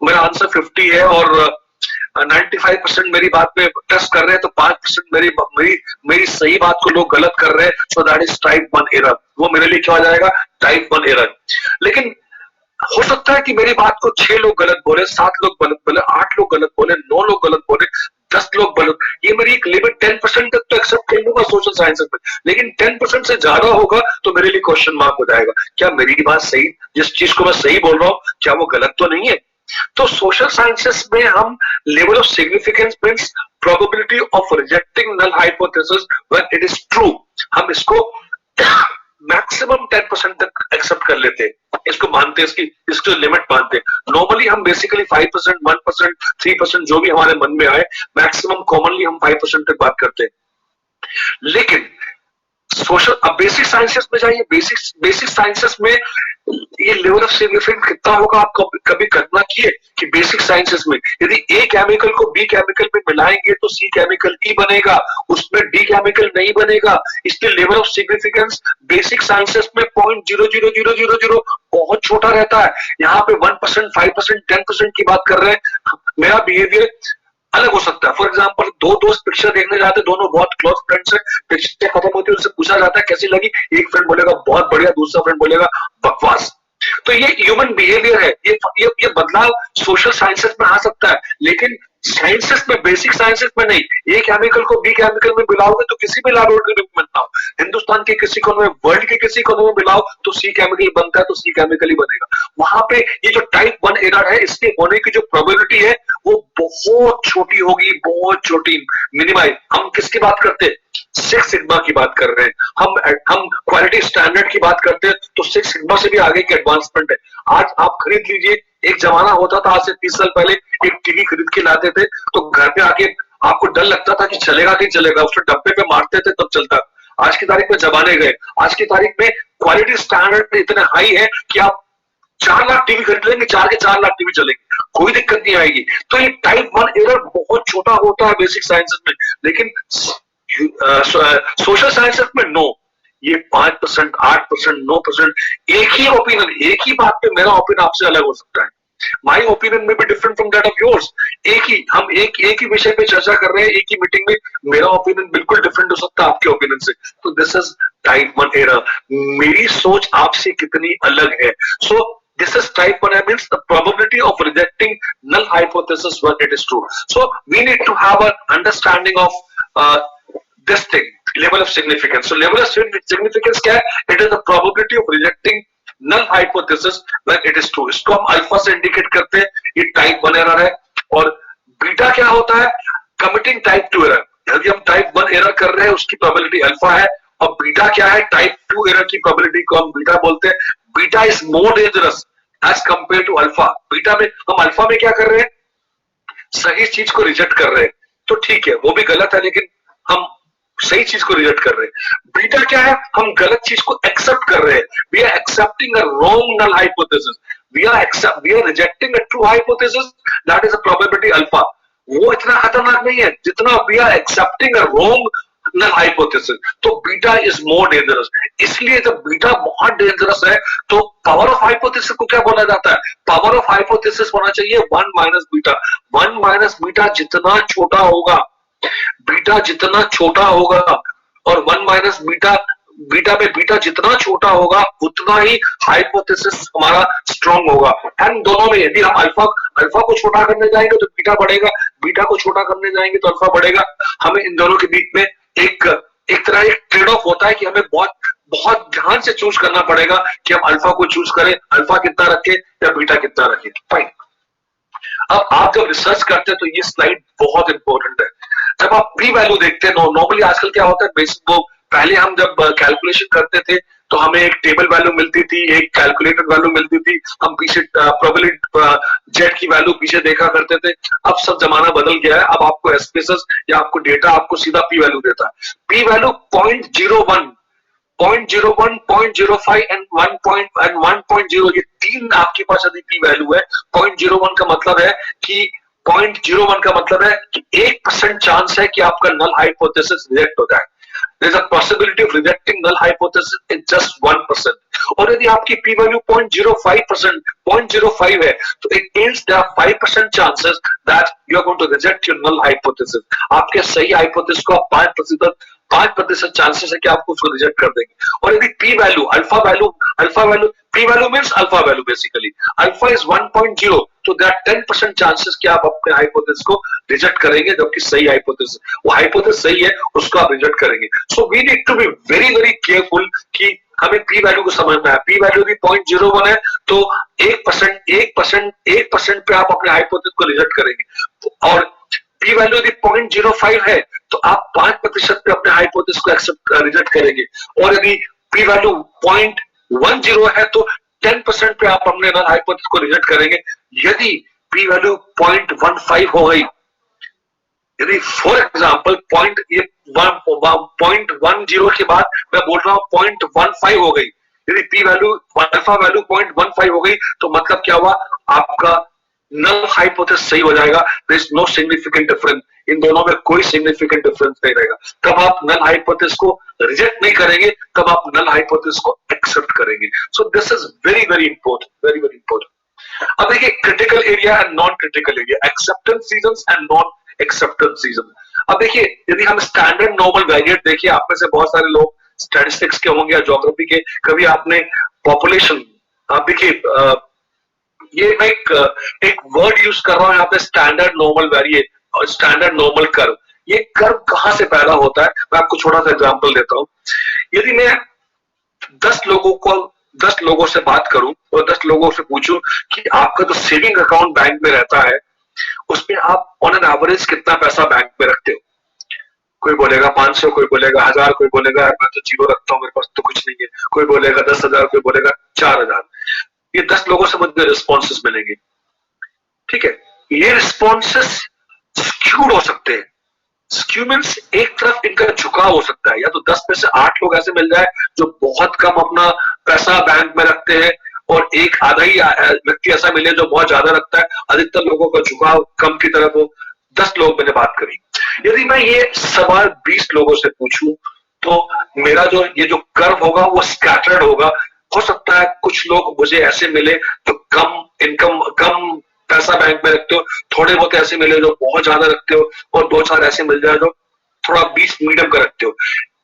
मेरा आंसर 50 है और 95% मेरी बात पे ट्रस्ट कर रहे हैं, तो 5% मेरी सही बात को लोग गलत कर रहे हैं, सो दैट इज टाइप 1 एरर। वो मेरे लिए क्या हो जाएगा, टाइप 1 एरर। लेकिन हो सकता है कि मेरी बात को 6 लोग गलत बोले, 7 लोग गलत बोले, 8 लोग गलत बोले, 9 लोग गलत बोले, 10 लोग गलत, ये मेरी एक लिमिट 10% तक तो एक्सेप्ट कर लूंगा सोशल साइंस में। लेकिन 10% से ज्यादा होगा तो मेरे लिए क्वेश्चन मार्क हो जाएगा, क्या मेरी बात सही, जिस चीज को मैं सही बोल रहा हूँ, क्या वो गलत तो नहीं है। तो सोशल साइंसेस में हम level of significance means probability of rejecting null hypothesis when it is true, हम इसको मैक्सिमम 10% तक एक्सेप्ट कर लेते हैं, इसको मानते हैं, इसकी लिमिट मानते हैं। नॉर्मली हम बेसिकली 5%, 1%, 3% जो भी हमारे मन में आए, मैक्सिमम कॉमनली हम 5% तक बात करते हैं। लेकिन सोशल, अब बेसिक साइंसेस में जाइए, बेसिक साइंसेस में ये लेवल ऑफ सिग्निफिकेंस कितना होगा, आप कभी कल्पना किए कि बेसिक साइंसेस में यदि ए केमिकल को बी केमिकल में मिलाएंगे तो सी केमिकल ई बनेगा, उसमें डी केमिकल नहीं बनेगा। इसलिए level of significance basic sciences में 0.00000 बहुत छोटा रहता है। यहाँ पे 1%, 5%, 10% की बात कर रहे हैं। मेरा बिहेवियर अलग हो सकता है। फॉर एग्जाम्पल, दो दोस्त पिक्चर देखने जाते हैं, दोनों बहुत क्लोज फ्रेंड्स हैं, पिक्चर खत्म होती है, उनसे पूछा जाता है कैसी लगी, एक फ्रेंड बोलेगा बहुत बढ़िया, दूसरा फ्रेंड बोलेगा बकवास। तो ये ह्यूमन बिहेवियर है। ये बदलाव सोशल साइंसेस में आ सकता है, लेकिन साइंसेस में, बेसिक साइंसेस में नहीं। ए केमिकल को बी केमिकल में मिलाओगे तो किसी भी लैबोरेटरी में बनता हो, हिंदुस्तान के किसी कोने में, वर्ल्ड के किसी कोने में मिलाओ तो सी केमिकल बनता है, तो सी केमिकल ही बनेगा। वहां पे ये जो टाइप 1 एरर है, इसके होने की जो प्रोबेबिलिटी है वो बहुत छोटी होगी, बहुत छोटी, मिनिमाइज। हम किसकी बात करते हैं? 6 सिग्मा की बात कर रहे हैं। हम क्वालिटी स्टैंडर्ड की बात करते हैं तो 6 सिग्मा से भी आगे की एडवांसमेंट है। आज आप खरीद लीजिए, एक जमाना होता था, आज से 30 साल पहले एक टीवी खरीद के लाते थे तो घर पे आके आपको डर लगता था कि चलेगा कि चलेगा, उसको डब्बे पे मारते थे तब चलता। आज की तारीख में जमाने गए। आज की तारीख में क्वालिटी स्टैंडर्ड इतने हाई है कि आप 4 लाख टीवी खरीद लेंगे, 4 के 4 लाख टीवी चलेंगे, कोई दिक्कत नहीं आएगी। तो ये टाइप 1 एरर बहुत छोटा होता है बेसिक साइंसेस में, लेकिन सोशल साइंसेस में नो, ये 5%, 8%, 9%। एक ही ओपिनियन, एक ही बात पे मेरा ओपिनियन आपसे अलग हो सकता है। माई ओपिनियन में भी different from that of yours. हम एक ही विषय पे चर्चा कर रहे हैं, एक ही मीटिंग में, मेरा ओपिनियन बिल्कुल डिफरेंट हो सकता है आपके ओपिनियन से। तो दिस इज टाइप 1 एरर। मेरी सोच आपसे कितनी अलग है। सो this is type 1 means the probability of rejecting null hypothesis when it is true. So we need to have an understanding of this thing, level of significance. So level of significance क्या है? It is the probability of rejecting null hypothesis when it is true. इसको हम alpha से indicate करते हैं, ये type 1 error है। और बीटा क्या होता है? Committing type 2 error. यदि हम टाइप 1 एरर कर रहे हैं उसकी प्रोबेबिलिटी अल्फा है, और बीटा क्या है? टाइप 2 एरर की प्रोबेबिलिटी को हम बीटा बोलते हैं। Beta is more dangerous as compare to alpha. Beta में हम अल्फा में क्या कर रहे हैं? सही चीज को रिजेक्ट कर रहे हैं, तो ठीक है, वो भी गलत है, लेकिन हम सही चीज को रिजेक्ट कर रहे हैं। बीटा क्या है? हम गलत चीज को एक्सेप्ट कर रहे हैं। We are accepting a wrong null hypothesis, we are rejecting a true hypothesis, that is a probability alpha. वो इतना खतरनाक नहीं है जितना we are accepting a wrong null hypothesis. तो बीटा इज मोर डेंजरस। इसलिए जब बीटा बहुत डेंजरस है तो पावर ऑफ हाइपोथेसिस को क्या बोला जाता है? पावर ऑफ हाइपोथेसिस होना चाहिए 1 माइनस बीटा। 1 माइनस बीटा जितना छोटा होगा, बीटा जितना छोटा होगा, और 1 माइनस बीटा, बीटा में बीटा जितना छोटा होगा उतना ही हाइपोथेसिस हमारा स्ट्रांग होगा। एंड दोनों में यदि हम अल्फा को छोटा करने जाएंगे तो बीटा बढ़ेगा, बीटा को छोटा करने जाएंगे तो अल्फा बढ़ेगा। हमें इन दोनों के बीच में एक तरह एक ट्रेड ऑफ होता है कि हमें बहुत ध्यान से चूज करना पड़ेगा कि हम अल्फा को चूज करें, अल्फा कितना रखें या बीटा कितना रखें। फाइन। अब आप जब रिसर्च करते हैं तो ये स्लाइड बहुत इंपॉर्टेंट है। जब आप पी वैल्यू देखते हैं, नॉर्मली आजकल क्या होता है, बेसिक वो पहले हम जब कैलकुलेशन करते थे तो हमें एक टेबल वैल्यू मिलती थी, एक कैलकुलेटेड वैल्यू मिलती थी, हम पीछे प्रोबेबिलिटी जेड की वैल्यू पीछे देखा करते थे। अब सब जमाना बदल गया है। अब आपको एसपीएसएस या आपको डेटा आपको सीधा पी वैल्यू देता है। पी वैल्यू 0.01, 0.01, 0.05 एंड 1.0, ये तीन आपके पास यदि पी वैल्यू है। 0.01 का मतलब है कि 0.01 का मतलब है कि 1% चांस है कि आपका नल हाइपोथेसिस रिजेक्ट हो जाए। There's a possibility of rejecting null hypothesis in just 1%. और यदि आपकी p value 0.05%, 0.05 है, तो it means there are 5% chances that you are going to reject your null hypothesis. आपके सही हाइपोथेसिस को आप 5% चांसेस है कि आपको उसको रिजेक्ट कर देंगे। और यदि p value, alpha value, p value means alpha value basically, alpha is 1.0, तो देयर आर 10% चांसेस कि आप अपने हाइपोथेसिस को रिजेक्ट करेंगे, जबकि सही हाइपोथेसिस, वो हाइपोथेसिस सही है, उसको आप रिजेक्ट करेंगे। So we need to be very very careful कि हमें पी वैल्यू को समझना है। पी वैल्यू भी 0.01 है तो 1% पे आप अपने हाइपोथेसिस को रिजेक्ट करेंगे। और पी वैल्यू यदि 0.05 है तो आप 5% पे अपने हाइपोथेसिस को एक्सेप्ट रिजेक्ट करेंगे। और यदि पी वैल्यू 0.10 है तो 10% पे आप अपने हाइपोथेसिस को रिजेक्ट करेंगे। यदि पी वैल्यू 0.15 हो गई, यदि फॉर एग्जाम्पल 0.10 के बाद मैं बोल रहा हूं 0.15 हो गई, यदि पी वैल्यू, अल्फा वैल्यू 0.15 हो गई, तो मतलब क्या हुआ, आपका नल हाइपोथेसिस सही हो जाएगा, there is no significant difference, इन दोनों में कोई सिग्निफिकेंट डिफरेंस नहीं रहेगा। तब आप नल हाइपोथेसिस को रिजेक्ट नहीं करेंगे, तब आप नल हाइपोथेसिस को एक्सेप्ट करेंगे। So this is very very important, very very important. अब देखिए critical area and non critical area, acceptance regions and non acceptance region. अब देखिए यदि हम स्टैंडर्ड नॉर्मल वेरिएट, देखिए आप में से बहुत सारे लोग स्टैटिस्टिक्स के होंगे या ज्योग्राफी के, कभी आपने पॉपुलेशन, आप देखिए ये मैं एक वर्ड यूज कर रहा हूं यहाँ पे, स्टैंडर्ड नॉर्मल वेरिएट और स्टैंडर्ड नॉर्मल कर्व। ये कर्व कहां से पैदा होता है, मैं आपको छोटा सा एग्जांपल देता हूं। यदि मैं 10 लोगों से बात करूं और 10 लोगों से पूछूं कि आपका जो सेविंग अकाउंट बैंक में रहता है उसमें आप ऑन एन एवरेज कितना पैसा बैंक में रखते हो, कोई बोलेगा 500, कोई बोलेगा 1000, कोई बोलेगा मैं तो जीरो रखता हूँ, मेरे पास तो कुछ नहीं है, कोई बोलेगा 10,000, कोई बोलेगा 4,000। ये 10 लोगों से मुझे रिस्पॉन्सेस मिलेंगे, ठीक है। ये रिस्पॉन्सेस स्क्यूड हो सकते हैं। स्क्यू मीन्स एक तरफ इनका झुकाव हो सकता है, या तो 10 में से 8 लोग ऐसे मिल जाए जो बहुत कम अपना पैसा बैंक में रखते हैं, और एक आधा ही व्यक्ति ऐसा मिले जो बहुत ज्यादा रखता है, अधिकतर लोगों का झुकाव कम की तरफ हो। 10 लोग मैंने बात करी। यदि मैं ये सवाल 20 लोगों से पूछूं तो मेरा जो ये जो कर्व होगा वो स्कैटर्ड होगा। हो सकता है कुछ लोग मुझे ऐसे मिले जो कम इनकम, कम पैसा बैंक में रखते हो, थोड़े बहुत ऐसे मिले जो बहुत ज्यादा रखते हो, और 2-4 ऐसे मिल जाए जो थोड़ा 20 मीडियम का रखते हो।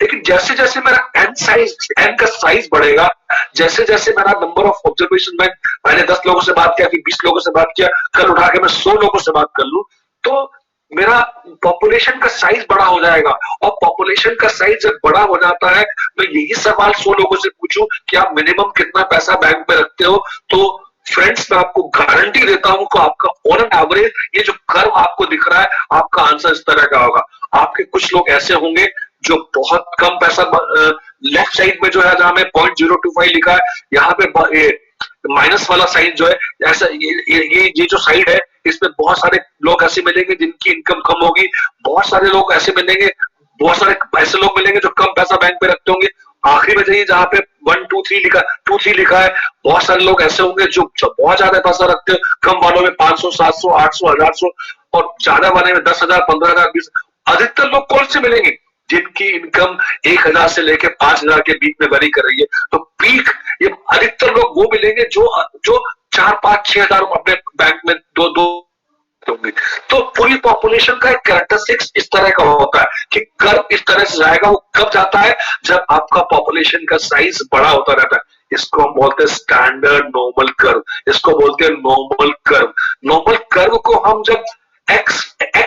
लेकिन जैसे जैसे मेरा एन का साइज बढ़ेगा, जैसे जैसे मेरा नंबर ऑफ ऑब्जर्वेशन में, मैंने 10 लोगों से बात किया कि 20 लोगों से बात किया, कल उठा के मैं 100 लोगों से बात कर लूं तो मेरा पॉपुलेशन का साइज बड़ा हो जाएगा। और पॉपुलेशन का साइज जब बड़ा हो जाता है तो यही सवाल 100 लोगों से पूछूं कि आप मिनिमम कितना पैसा बैंक में रखते हो, तो फ्रेंड्स मैं आपको गारंटी देता हूं कि आपका ऑन एन एवरेज ये जो कर्व आपको दिख रहा है, आपका आंसर इस तरह का होगा। आपके कुछ लोग ऐसे होंगे जो बहुत कम पैसा, लेफ्ट साइड में जो है जहां में 0.025 लिखा है, यहाँ पे माइनस वाला साइड जो है, ऐसा ये जो साइड है इसमें बहुत सारे लोग ऐसे मिलेंगे जिनकी इनकम कम होगी, बहुत सारे लोग ऐसे मिलेंगे, बहुत सारे ऐसे लोग मिलेंगे जो कम पैसा बैंक में रखते होंगे। आखिरी में जाइए जहां पे 1 2 3 लिखा है, बहुत सारे लोग ऐसे होंगे जो बहुत ज्यादा पैसा रखते हैं, कम वालों में 500 700 800 1100, और ज्यादा वाले में 10,000 15,000 20। अधिकतर लोग कौन से मिलेंगे जिनकी इनकम 1,000 से लेकर 5,000 के बीच में वरी कर रही है। तो पीक ये अधिकतर लोग वो मिलेंगे जो 4 5 6,000 अपने बैंक में दो होंगे। तो पूरी पॉपुलेशन का एक कैरेक्टरिस्टिक्स इस तरह का होता है कि कर्व इस तरह से जाएगा। वो कब जाता है, जब आपका पॉपुलेशन का साइज बड़ा होता रहता है। इसको हम बोलते हैं स्टैंडर्ड नॉर्मल कर्व, इसको बोलते हैं नॉर्मल कर्व। नॉर्मल कर्व को हम जब एक्स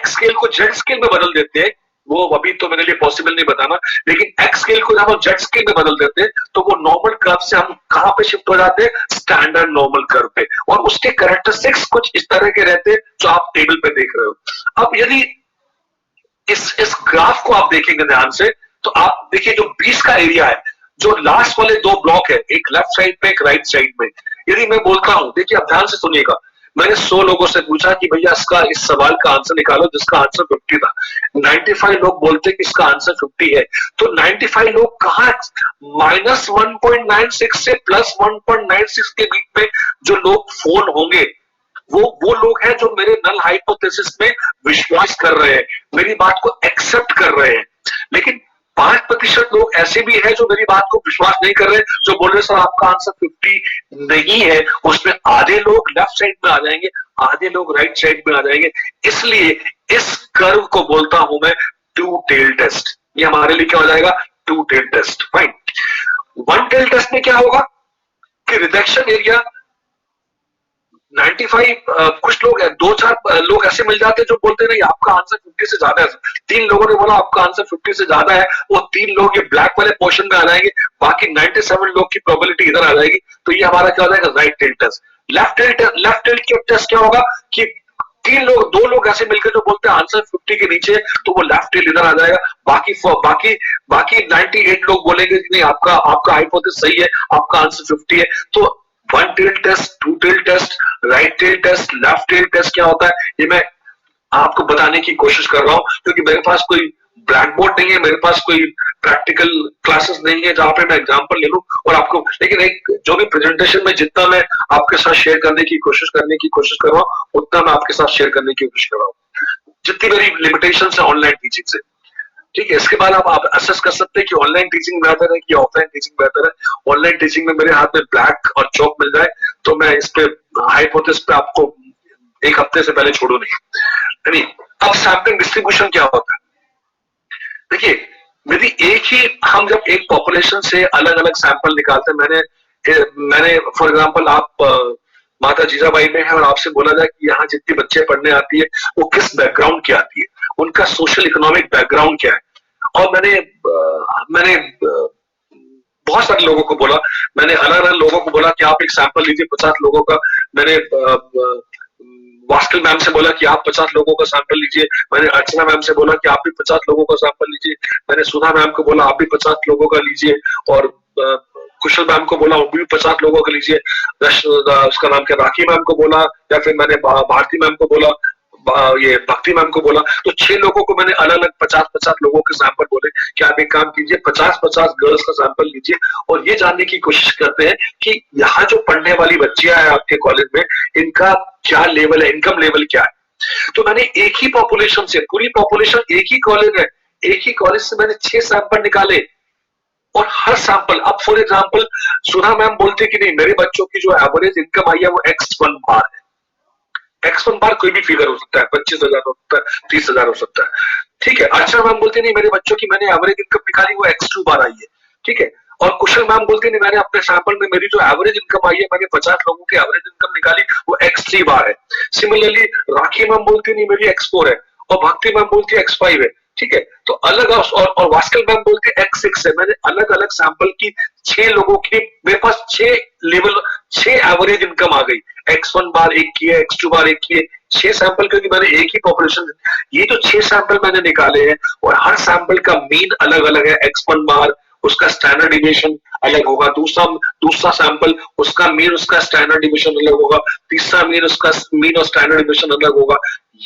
स्केल को जेड स्केल में बदल देते हैं, वो अभी तो मेरे लिए पॉसिबल नहीं बताना, लेकिन एक्स स्केल को जब हम जेड स्केल में बदल देते हैं तो वो नॉर्मल कर्व से हम कहां पे शिफ्ट हो जाते हैं, स्टैंडर्ड नॉर्मल कर्व पे। और उसके कैरेक्टरिस्टिक्स कुछ इस तरह के रहते हैं जो आप टेबल पे देख रहे हो। अब यदि इस ग्राफ को आप देखेंगे ध्यान से, तो आप देखिए जो 20 का एरिया है, जो लास्ट वाले 2 ब्लॉक है, एक लेफ्ट साइड में एक राइट साइड में, यदि मैं बोलता हूं, देखिए आप ध्यान से सुनिएगा, मैंने 100 लोगों से पूछा कि भैया इसका इस सवाल का आंसर निकालो जिसका आंसर 50 था। 95 लोग बोलते कि इसका आंसर 50 है। तो 95 लोग कहा -1.96 से +1.96 के बीच में जो लोग फोन होंगे, वो लोग हैं जो मेरे नल हाइपोथेसिस में विश्वास कर रहे हैं, मेरी बात को एक्सेप्ट कर रहे हैं। लेकिन 5% लोग ऐसे भी हैं जो मेरी बात को विश्वास नहीं कर रहे, जो बोल रहे सर आपका आंसर 50 नहीं है। उसमें आधे लोग लेफ्ट साइड में आ जाएंगे, आधे लोग राइट साइड में आ जाएंगे। इसलिए इस कर्व को बोलता हूं मैं टू टेल टेस्ट। ये हमारे लिए क्या हो जाएगा, two tail test. Fine. One tail test में क्या होगा कि रिजेक्शन एरिया 95 कुछ लोग 2-4 लोग ऐसे मिल जाते हैं जो बोलते नहीं आपका आंसर 50 से ज्यादा है। 3 लोगों ने बोला आपका आंसर 50 से ज्यादा है, वो 3 लोग ये ब्लैक वाले पोर्शन में आ जाएंगे, बाकी 97 लोग की प्रोबेबिलिटी इधर आ जाएगी। तो ये हमारा क्या हो जाएगा, right tail test. Left tail test क्या होगा कि 2 लोग ऐसे मिलकर जो बोलते हैं आंसर 50 के नीचे, तो वो लेफ्ट टेल इधर आ जाएगा। बाकी 98 लोग बोलेंगे कि नहीं आपका हाइपोथेसिस सही है, आपका आंसर 50 है। तो one tail test, two tail test, right tail test, left tail test क्या होता है, ये मैं आपको बताने की कोशिश कर रहा हूं, क्योंकि मेरे पास कोई ब्लैक बोर्ड नहीं है, मेरे पास कोई प्रैक्टिकल क्लासेस नहीं है जहां पे मैं एग्जांपल ले लूं और आपको, लेकिन एक जो भी प्रेजेंटेशन में जितना मैं आपके साथ शेयर करने की कोशिश कर रहा हूँ उतना मैं आपके साथ शेयर करने की कोशिश कर रहा हूँ, जितनी मेरी लिमिटेशन है ऑनलाइन टीचिंग से। ठीक है, इसके बाद आप असेस कर सकते हैं कि ऑनलाइन टीचिंग बेहतर है कि ऑफलाइन टीचिंग बेहतर है। ऑनलाइन टीचिंग में मेरे हाथ में ब्लैक और चौक मिल जाए तो मैं इस पे हाइपोथेसिस पे आपको एक हफ्ते से पहले छोड़ू नहीं। अब सैम्पलिंग डिस्ट्रीब्यूशन क्या होता है? देखिए, यदि एक ही हम जब एक पॉपुलेशन से अलग अलग सैंपल निकालते हैं, मैंने फॉर एग्जांपल आप माता जीजाबाई में है और आपसे बोला जाए कि यहाँ जितनी बच्चे पढ़ने आती है वो किस बैकग्राउंड की आती है, उनका सोशल इकोनॉमिक बैकग्राउंड क्या है, और मैंने बहुत सारे लोगों को बोला, मैंने अलग अलग लोगों को बोला कि आप एक सैंपल लीजिए 50 लोगों का। मैंने वास्किल मैम से बोला कि आप 50 लोगों का सैंपल लीजिए, मैंने अर्चना मैम से बोला कि आप भी 50 लोगों का सैंपल लीजिए, मैंने सुधा मैम को बोला आप भी 50 लोगों का लीजिए, और कुशल मैम को बोला वो भी 50 लोगों का लीजिए, उसका नाम क्या, राखी मैम को बोला, या फिर मैंने भारती मैम को बोला, ये भक्ति मैम को बोला। तो 6 लोगों को मैंने अलग अलग 50-50 लोगों के सैंपल बोले कि आप एक काम कीजिए 50-50 गर्ल्स का सैंपल लीजिए और ये जानने की कोशिश करते हैं कि यहाँ जो पढ़ने वाली बच्चियां हैं आपके कॉलेज में, इनका क्या लेवल है, इनकम लेवल क्या है। तो मैंने एक ही पॉपुलेशन से, पूरी पॉपुलेशन एक ही कॉलेज है, एक ही कॉलेज से मैंने 6 सैंपल निकाले और हर सैंपल, अब फॉर एग्जाम्पल सुधा मैम बोलते कि नहीं मेरे बच्चों की जो एवरेज इनकम आई है वो X1 बार है। X1 बार कोई भी फिगर हो सकता है, 25,000 हो सकता है, 30,000 हो सकता है। ठीक है, अर्चना मैम बोलती नहीं मेरे बच्चों की मैंने एवरेज इनकम निकाली वो X2 बार आई है। ठीक है, और कुशल मैम बोलती नहीं मैंने अपने सैंपल में मेरी जो एवरेज इनकम आई है, मैंने 50 लोगों की एवरेज इनकम निकाली वो X3 बार है। सिमिलरली राखी मैम बोलती नहीं मेरी X4 है, और भक्ति मैम बोलती है X5 है। ठीक है, तो अलग और वास्कल मैम बोलते हैं X6 है। मैंने अलग अलग सैंपल की 6 लोगों की, मेरे पास 6 लेवल, 6 एवरेज इनकम आ गई। X1 बार एक की है, X2 बार एक की है, 6 सैंपल, क्योंकि मैंने एक ही पॉपुलेशन, ये तो 6 सैंपल मैंने निकाले हैं और हर सैंपल का मीन अलग अलग है। X1 बार उसका स्टैंडर्ड डिविएशन अलग होगा, दूसरा सैंपल उसका मीन उसका स्टैंडर्ड डिविएशन अलग होगा, तीसरा मीन उसका मीन और स्टैंडर्ड डिविएशन अलग होगा।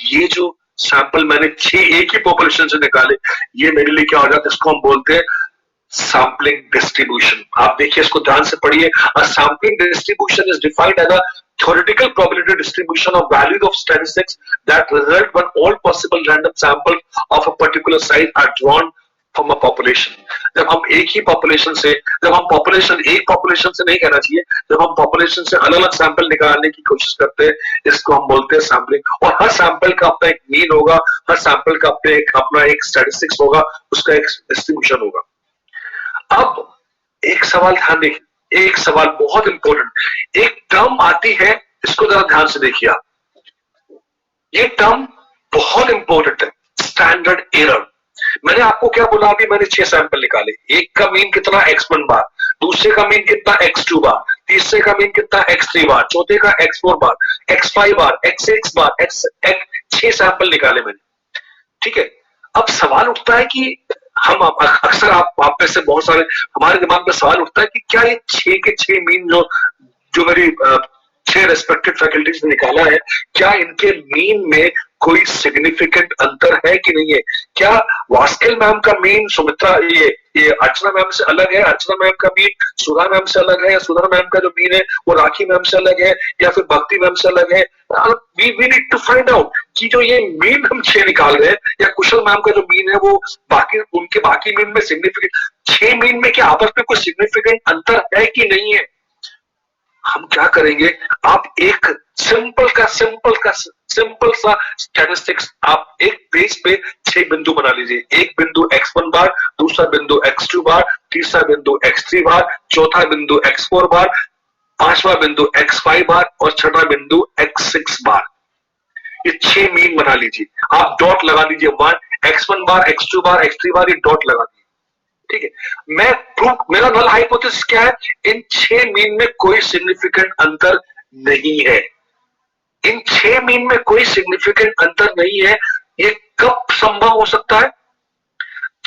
ये जो सैंपल मैंने 6 एक ही पॉपुलेशन से निकाले, ये मेरे लिए क्या हो जाता है, इसको हम बोलते हैं सैम्पलिंग डिस्ट्रीब्यूशन। आप देखिए, इसको ध्यान से पढ़िए। A sampling distribution is defined as a theoretical probability distribution of values of statistics that result when all possible random samples of a particular size are drawn from a population। जब हम एक ही population से, जब हम population एक population से नहीं कहना चाहिए, जब हम पॉपुलेशन से अलग अलग सैंपल निकालने की कोशिश करते हैं, इसको हम बोलते हैं सैम्पलिंग। और हर सैंपल का अपना एक मीन होगा, हर सैंपल का अपना एक स्टैटिस्टिक्स होगा, उसका एक डिस्ट्रीब्यूशन होगा। अब एक सवाल ध्यान देखिए, एक सवाल बहुत इंपॉर्टेंट, एक टर्म आती है, इसको जरा ध्यान से देखिए आप, ये टर्म बहुत इंपॉर्टेंट है, स्टैंडर्ड एरर। मैंने आपको क्या बोला, अभी मैंने 6 सैंपल निकाले, एक का मीन कितना X1 बार, दूसरे का मीन कितना X2 बार, तीसरे का मीन कितना X3 बार, चौथे का X4 बार, X5 बार, X6 बार, 6 सैंपल निकाले मैंने। ठीक है, अब सवाल उठता है कि हम अक्सर आप में से बहुत सारे, हमारे दिमाग में सवाल उठता है कि क्या ये 6 के 6 मीन जो मेरी 6 रेस्पेक्टेड फैकल्टीज ने निकाला है, क्या इनके मीन में कोई सिग्निफिकेंट अंतर है कि नहीं है? क्या वास्किल मैम का मीन सुमित्रा ये अर्चना मैम से अलग है, अर्चना मैम का मीन सुधा मैम से अलग है, या सुधा मैम का जो मीन है वो राखी मैम से अलग है, या फिर भक्ति मैम से अलग है? We need to find out कि जो ये मीन हम 6 निकाल रहे हैं, या कुशल मैम का जो मीन है वो उनके बाकी मीन में सिग्निफिकेंट, 6 मीन में क्या आपस में कोई सिग्निफिकेंट अंतर है कि नहीं है? हम क्या करेंगे, आप एक सिंपल सा स्टैटिस्टिक्स, आप एक पेज पे 6 बिंदु बना लीजिए। एक बिंदु X1 बार, दूसरा बिंदु X2 बार, तीसरा बिंदु X3 बार, चौथा बिंदु X4 बार, पांचवा बिंदु X5 बार और छठा बिंदु X6 बार। ये 6 मीन बना लीजिए। आप डॉट लगा दीजिए, X1 बार, X2 बार, X3 बार, ये डॉट लगा दीजिए। ठीक है, मेरा नल हाइपोथेसिस क्या है, इन 6 मीन में कोई सिग्निफिकेंट अंतर नहीं है। इन 6 मीन में कोई सिग्निफिकेंट अंतर नहीं है। ये कब संभव हो सकता है?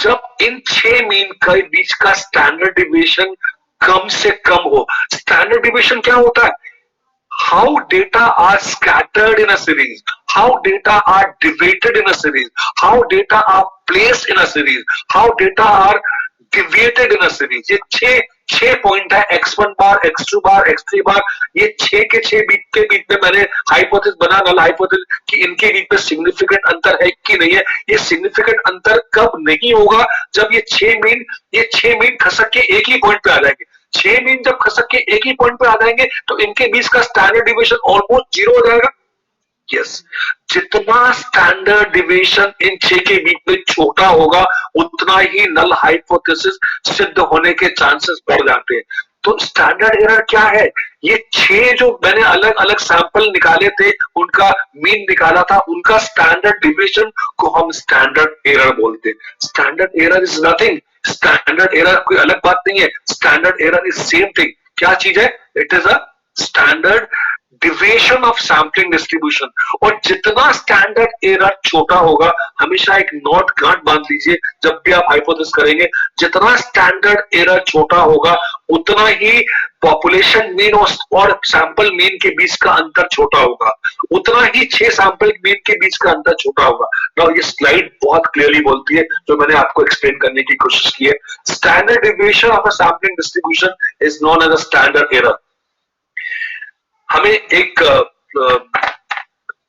जब इन 6 मीन के बीच का स्टैंडर्ड डिविएशन कम से कम हो। स्टैंडर्ड डिविएशन क्या होता है? how data are scattered in a series, how data are deviated in a series, how data are placed in a series, how data are deviated in a series. ये छह point है, x1 बार, x2 बार, x3 बार, ये छह के छह बीच के बीच में मैंने हाइपोथेसिस बना, नल हाइपोथेसिस कि इनके बीच में सिग्निफिकेंट अंतर है कि नहीं है। ये सिग्निफिकेंट अंतर कब नहीं होगा, जब ये छह मीन खसक के एक ही पॉइंट पे आ जाएंगे। छह मीन जब खसक के एक ही पॉइंट पे आ जाएंगे तो इनके बीच का स्टैंडर्ड डिविएशन ऑलमोस्ट जीरो हो जाएगा। यस, जितना स्टैंडर्ड डिविएशन इन छह के बीच में छोटा होगा उतना ही नल हाइपोथेसिस सिद्ध होने के चांसेस बढ़ जाते हैं। तो स्टैंडर्ड एरर क्या है? ये छह जो मैंने अलग अलग सैंपल निकाले थे, उनका मीन निकाला था, उनका स्टैंडर्ड डिविएशन को हम स्टैंडर्ड एरर बोलते हैं। Standard error is nothing, standard error कोई अलग बात नहीं है, standard error is same thing. क्या चीज है? It is a standard deviation of sampling distribution. और जितना स्टैंडर्ड एरर छोटा होगा, हमेशा एक नोट गांठ बांध लीजिए जब भी आप हाइपोथेसिस करेंगे, जितना स्टैंडर्ड एरर छोटा होगा उतना ही पॉपुलेशन मीन और सैंपल मीन के बीच का अंतर छोटा होगा, उतना ही 6 सैंपल मीन के बीच का अंतर छोटा होगा। नाउ ये स्लाइड बहुत क्लियरली बोलती है, जो मैंने आपको एक्सप्लेन करने की कोशिश की है। Standard deviation of a sampling distribution is known as a standard error. हमें एक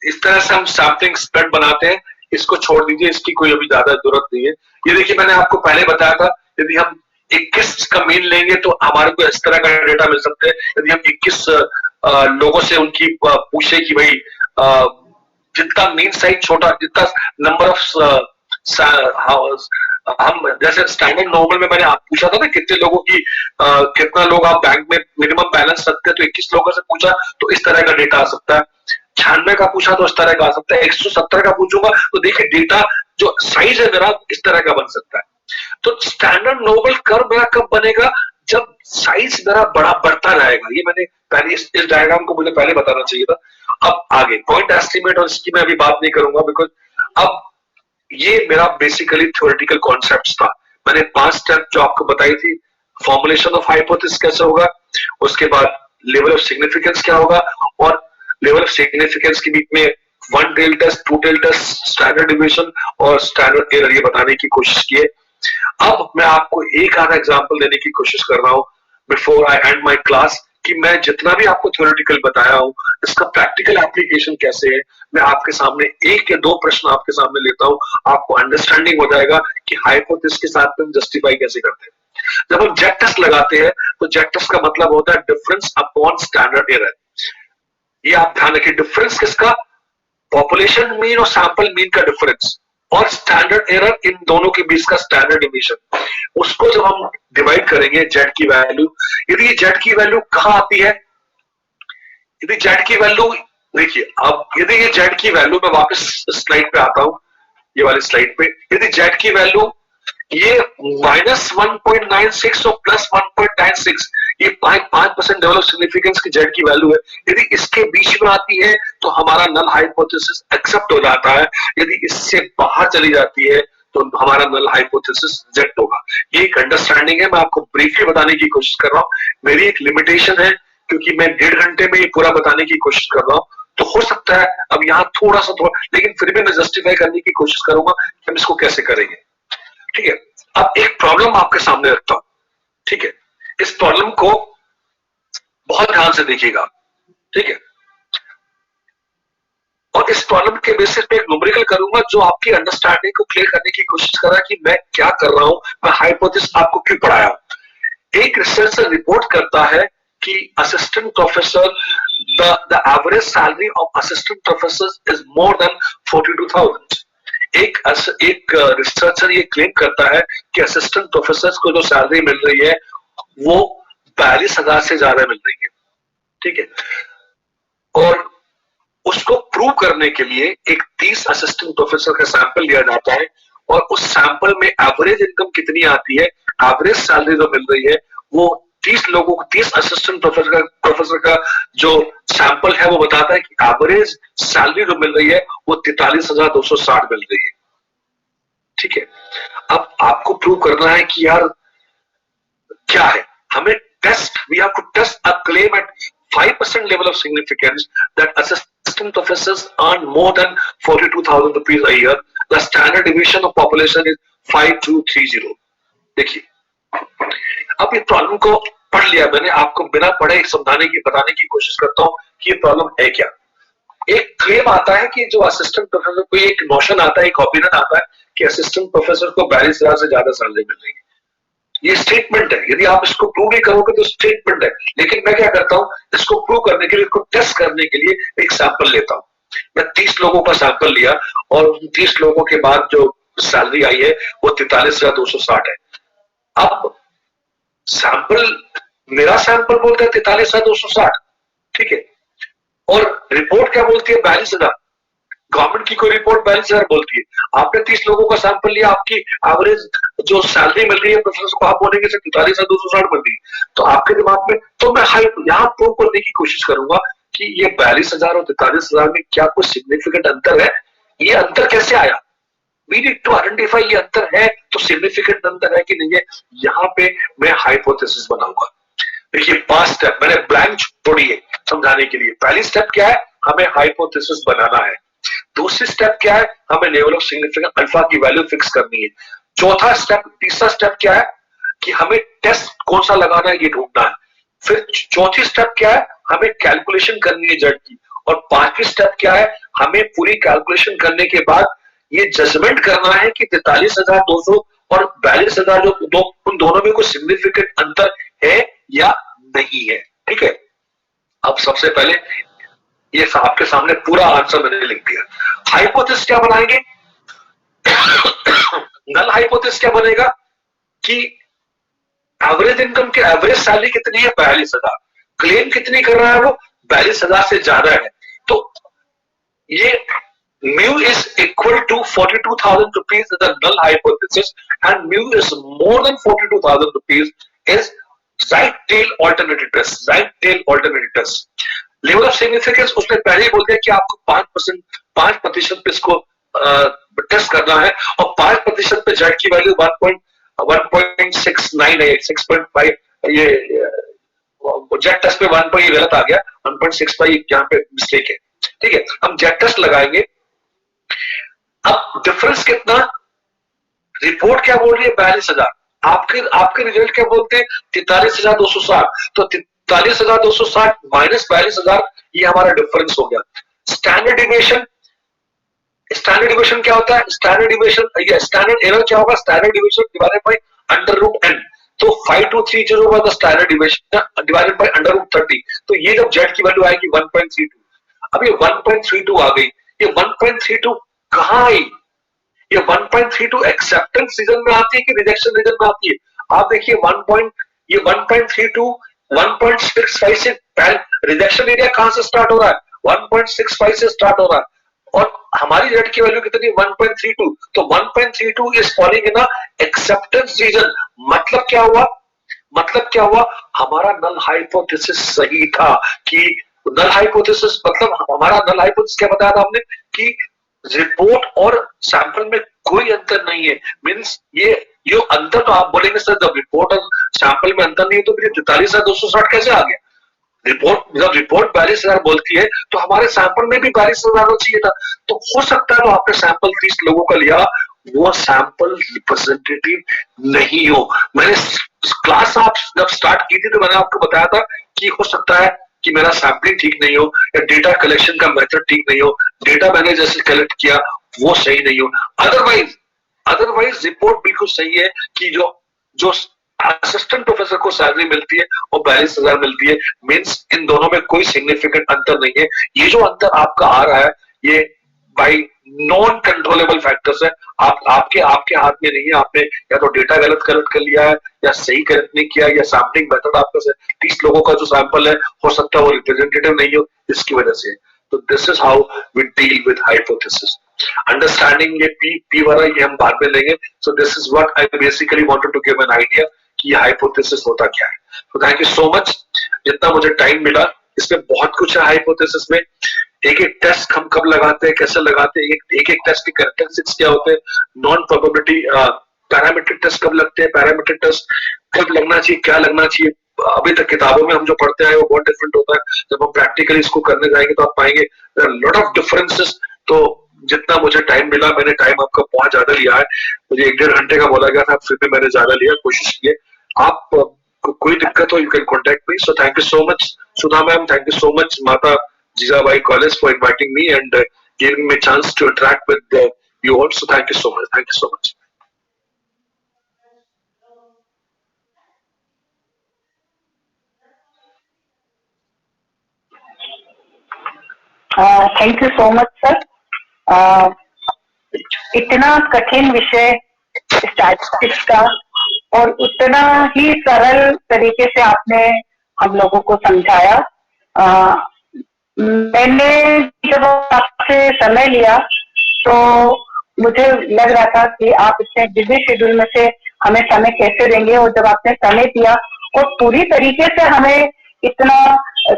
इस तरह से हम सैम्पलिंग स्प्रेड बनाते हैं, इसको छोड़ दीजिए, इसकी कोई अभी ज्यादा जरूरत नहीं है। ये देखिए, मैंने आपको पहले बताया था, यदि हम 21 का मीन लेंगे तो हमारे को इस तरह का डेटा मिल सकते हैं। यदि हम 21 लोगों से उनकी पूछे कि भाई जितना मीन साइज छोटा, जितना नंबर ऑफ हम जैसे स्टैंडर्ड नॉर्मल में मैंने आप पूछा था ना कितने लोगों की कितना लोग आप बैंक में मिनिमम बैलेंस रखते हैं, तो 21 लोगों से पूछा तो इस तरह का डेटा आ सकता है। 96 का पूछा तो इस तरह का आ सकता है। 170 का पूछूंगा तो देखिए डेटा जो साइज है मेरा इस तरह का बन सकता है। तो स्टैंडर्ड नॉर्मल कर्व मेरा कब बनेगा? जब साइज मेरा बड़ा बढ़ता रहेगा। ये मैंने पहले इस डायग्राम को मुझे पहले बताना चाहिए था। अब आगे पॉइंट एस्टिमेट और इसकी मैं अभी बात नहीं करूंगा, बिकॉज अब ये मेरा बेसिकली थ्योरेटिकल कॉन्सेप्ट्स था। मैंने 5 स्टेप जो आपको बताई थी, फॉर्मुलेशन ऑफ हाइपोथेसिस कैसे होगा, उसके बाद लेवल ऑफ सिग्निफिकेंस क्या होगा, और लेवल ऑफ सिग्निफिकेंस के बीच में 1 tail test, 2 tail test, standard deviation और स्टैंडर्ड एरर, ये बताने की कोशिश की है। अब मैं आपको एक आधा एग्जांपल देने की कोशिश कर रहा हूं before I and my class, कि मैं जितना भी आपको थ्योरेटिकल बताया हूं इसका प्रैक्टिकल एप्लीकेशन कैसे है। मैं आपके सामने 1 या 2 प्रश्न आपके सामने लेता हूं, आपको अंडरस्टैंडिंग हो जाएगा कि हाइपोथेसिस के साथ में जस्टिफाई कैसे करते हैं। जब हम जेड टेस्ट लगाते हैं तो जेड टेस्ट का मतलब होता है डिफरेंस अपॉन स्टैंडर्ड एरर। ये आप ध्यान रखिए, डिफरेंस किसका? पॉपुलेशन मीन और सैंपल मीन का डिफरेंस, और स्टैंडर्ड एरर इन दोनों के बीच का स्टैंडर्ड डिविएशन। उसको जब हम डिवाइड करेंगे जेड की वैल्यू, यदि ये जेड की वैल्यू कहां आती है, यदि जेड की वैल्यू देखिए, अब यदि ये जेड की वैल्यू, मैं वापस स्लाइड पे आता हूं, ये वाली स्लाइड पे, यदि जेड की वैल्यू ये -1.96 और +1.96, ये 5% लेवल ऑफ सिग्निफिकेंस की जेड की वैल्यू है। यदि इसके बीच में आती है तो हमारा नल हाइपोथेसिस एक्सेप्ट हो जाता है, यदि इससे बाहर चली जाती है तो हमारा नल हाइपोथेसिस रिजेक्ट होगा। ये एक अंडरस्टैंडिंग है, मैं आपको ब्रीफली बताने की कोशिश कर रहा हूं। मेरी एक लिमिटेशन है क्योंकि मैं 1.5 घंटे में ये पूरा बताने की कोशिश कर रहा हूं, तो हो सकता है अब यहाँ थोड़ा सा लेकिन फिर भी मैं जस्टिफाई करने की कोशिश करूंगा कि हम इसको कैसे करेंगे। ठीक है, अब एक प्रॉब्लम आपके सामने रखता हूं। ठीक है, इस प्रॉब्लम को बहुत ध्यान से देखिएगा। ठीक है, और इस प्रॉब्लम के बेसिस पे एक न्यूमेरिकल करूंगा जो आपकी अंडरस्टैंडिंग को क्लियर करने की कोशिश कर रहा है कि मैं क्या कर रहा हूं, मैं हाइपोथेसिस आपको क्यों पढ़ाया। एक रिसर्चर रिपोर्ट करता है कि assistant professor, the average salary of assistant professor is more than 42,000। एक रिसर्चर ये क्लेम करता है कि असिस्टेंट प्रोफेसर को जो सैलरी मिल रही है वो 42,000 से ज्यादा मिल रही है। ठीक है, और उसको प्रूव करने के लिए एक 30 असिस्टेंट प्रोफेसर का सैंपल लिया जाता है, और उस सैंपल में एवरेज इनकम कितनी आती है, एवरेज सैलरी जो मिल रही है वो 30 लोगों को, 30 असिस्टेंट प्रोफेसर का जो सैंपल है वो बताता है कि एवरेज सैलरी जो मिल रही है वो 43,260 मिल रही है। ठीक है, अब आपको प्रूव करना है कि यार क्या है, हमें test, we have to test a claim at 5% level of significance that assistant professors earn more than 42,000 rupees a year. The standard deviation of population is 5230. देखिए, अब ये प्रॉब्लम को पढ़ लिया मैंने, आपको बिना पढ़े समझाने की बताने की कोशिश करता हूं कि ये प्रॉब्लम है क्या। एक क्लेम आता है कि जो असिस्टेंट प्रोफेसर को, एक नोशन आता है, एक ओपिनियन आता है कि असिस्टेंट प्रोफेसर को 42,000 से ज्यादा सैलरी मिल रही है। ये स्टेटमेंट है, यदि आप इसको प्रूव नहीं करोगे तो स्टेटमेंट है। लेकिन मैं क्या करता हूं, इसको प्रूव करने के लिए, इसको टेस्ट करने के लिए एक सैंपल लेता हूं। मैं 30 लोगों का सैंपल लिया और 30 लोगों के बाद जो सैलरी आई है वो 43,260 है। अब सैंपल, मेरा सैंपल बोलता है 43,260, ठीक है, और रिपोर्ट क्या बोलती है, 42,000। गवर्नमेंट की कोई रिपोर्ट 42,000 बोलती है। आपने 30 लोगों का सैंपल लिया, आपकी एवरेज जो सैलरी मिल रही है प्रोफेसर को, आप बोलेंगे 43,260 मिल रही है, तो आपके दिमाग में, तो मैं यहाँ प्रूव करने की कोशिश करूंगा कि ये 42,000 और 43,000 में क्या कोई सिग्निफिकेंट अंतर है। ये अंतर कैसे आया, वी नीड टू आइडेंटिफाई। ये अंतर है तो सिग्निफिकेंट अंतर है कि नहीं है। यहाँ पे मैं हाइपोथेसिस बनाऊंगा। देखिए 5 स्टेप मैंने ब्लैंक छोड़ी है समझाने के लिए। पहली स्टेप क्या है, हमें हाइपोथेसिस बनाना है। दूसरी स्टेप क्या है, हमें लेवल ऑफ सिग्निफिकेंस अल्फा की वैल्यू फिक्स करनी है। चौथा स्टेप, तीसरा स्टेप क्या है कि हमें टेस्ट कौन सा लगाना है ये ढूंढना है। फिर चौथी स्टेप क्या है, हमें कैलकुलेशन करनी है जेड की। और पांचवी स्टेप क्या है, हमें पूरी कैलकुलेशन करने के बाद ये जजमेंट करना है कि 43,200 और 42,000 जो दो, उन दोनों में कोई सिग्निफिकेंट अंतर है या नहीं है। ठीक है, अब सबसे पहले ये आपके सामने पूरा आंसर मैंने लिख दिया। हाइपोथेसिस क्या बनाएंगे, नल हाइपोथेसिस क्या बनेगा कि एवरेज इनकम के एवरेज सैलरी कितनी है, 42,000। क्लेम कितनी कर रहा है वो, 42,000 से ज्यादा है। तो ये mu is equal to 42,000 rupees is the null hypothesis and mu is more than 42,000 rupees is right tail alternative test, right tail alternative test। Level of significance उसने पहले ही बोल दिया कि आपको 5% पे इसको टेस्ट करना है और 5% पे जेड की वैल्यू 1.69 है, 6.5। ये जेड टेस्ट पे 1 पर गलत आ गया, 1.65 यहाँ पे मिस्टेक है। ठीक है, हम जेड टेस्ट लगाएंगे। अब डिफरेंस कितना, रिपोर्ट क्या बोल रही है 42,000, आपके रिजल्ट क्या बोलते हैं 43,260। तो 43,260 माइनस 42,000, ये हमारा डिफरेंस हो गया। स्टैंडर्ड डिविएशन, स्टैंडर्ड डिविएशन क्या होता है, स्टैंडर्ड डिविएशन, ये स्टैंडर्ड एरर क्या होगा, standard deviation divided by √n। तो 5230 was the standard deviation divided by √30। तो ये जब जेड की वैल्यू आएगी 1.32। अब ये 1.32 आ गई। ये 1.32 कहां आई, ये 1.32 एक्सेप्टेंस रीजन में आती है कि रिजेक्शन रीजन में आती है। आप देखिए 1.32 1.65 से रिजेक्शन एरिया कहां से स्टार्ट हो रहा है, 1.65 से स्टार्ट हो रहा है और हमारी रेट की वैल्यू कितनी, 1.32। तो 1.32 is falling in acceptance region. मतलब क्या हुआ, मतलब क्या हुआ, हमारा नल हाइपोथेसिस सही था। कि नल हाइपोथेसिस मतलब हमारा नल हाइपोथेसिस क्या बताया था हमने कि रिपोर्ट और सैंपल में कोई अंतर नहीं है। मींस ये अंतर, तो आप बोलेंगे सर जब रिपोर्ट और सैंपल में अंतर नहीं है तो फिर 43,260 कैसे आ गया। रिपोर्ट, जब रिपोर्ट 42,000 बोलती है तो हमारे सैंपल में भी 42,000 चाहिए था। तो हो सकता है तो आपने सैंपल 30 लोगों का लिया, वो सैंपल रिप्रेजेंटेटिव नहीं हो। मैंने क्लास आप जब स्टार्ट की थी तो मैंने आपको बताया था कि हो सकता है कि मेरा सैंपलिंग ठीक नहीं हो या डेटा कलेक्शन का मेथड ठीक नहीं हो, डेटा मैंने जैसे कलेक्ट किया वो सही नहीं हो। अदरवाइज रिपोर्ट बिल्कुल सही है कि जो असिस्टेंट प्रोफेसर को सैलरी मिलती है और 42,000 मिलती है। मींस इन दोनों में कोई सिग्निफिकेंट अंतर नहीं है। ये जो अंतर आपका आ रहा है ये बाई नॉन कंट्रोलेबल फैक्टर्स है। आपके हाथ में नहीं है। आपने या तो डेटा गलत कलेक्ट कर लिया है या सही कलेक्ट नहीं किया या सैम्पलिंग मेथड आपका 30 लोगों का जो सैंपल है हो सकता है वो रिप्रेजेंटेटिव नहीं हो, इसकी वजह से। तो this is how we deal with hypothesis. Understanding ये पी वाला ये हम बाद में लेंगे। So this is what I basically wanted to give an idea कि ये हाइपोथेसिस होता क्या है। तो थैंक यू सो मच, जितना मुझे टाइम मिला इसमें बहुत कुछ है हाइपोथेसिस में। एक एक टेस्ट हम कब लगाते हैं, कैसे लगाते हैं, एक एक टेस्ट के कैरेक्टरिस्टिक्स क्या होते हैं, नॉन प्रोबेबिलिटी पैरामीट्रिक टेस्ट कब लगते हैं, पैरामीट्रिक टेस्ट कब लगना चाहिए, क्या लगना चाहिए, अभी तक किताबों में हम जो पढ़ते आए वो बहुत डिफरेंट होता है, जब हम प्रैक्टिकली इसको करने जाएंगे तो आप पाएंगे लॉट ऑफ डिफरेंसेस। तो जितना मुझे टाइम मिला, मैंने टाइम आपका बहुत ज्यादा लिया है, मुझे 1-1.5 घंटे का बोला गया था, फिर भी मैंने ज्यादा लिया, कोशिश की है। आप कोई दिक्कत हो you can contact me. So thank you so much Sudha ma'am, thank you so much Mata Jijabai college for inviting me and giving me chance to interact with you also. Thank you so much. Thank you so much. Thank you so much sir. इतना कठिन विषय statistics का और उतना ही सरल तरीके से आपने हम लोगों को समझाया। मैंने जब आपसे समय लिया तो मुझे लग रहा था कि आप इतने बिजी शेड्यूल में से हमें समय कैसे देंगे, और जब आपने समय दिया और पूरी तरीके से हमें इतना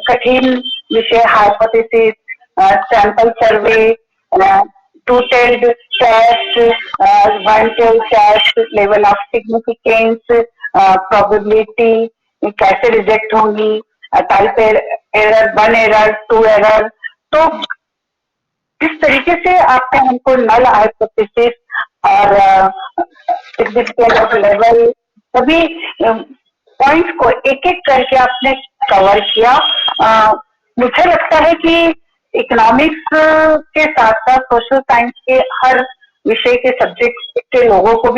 कठिन विषय hypothesis, sample survey, two tailed test, one tailed test, level of significance, probability कैसे रिजेक्ट होंगी, टाइप एरर, 1 एरर, 2 एरर, तो किस तरीके से आपने हमको नल हाइपोथेसिस और सिग्निफिकेंस ऑफ लेवल सभी पॉइंट्स को एक एक करके आपने कवर किया। मुझे लगता है कि इकोनॉमिक्स के साथ साथ सोशल साइंस के हर विषय के सब्जेक्ट के लोगों को भी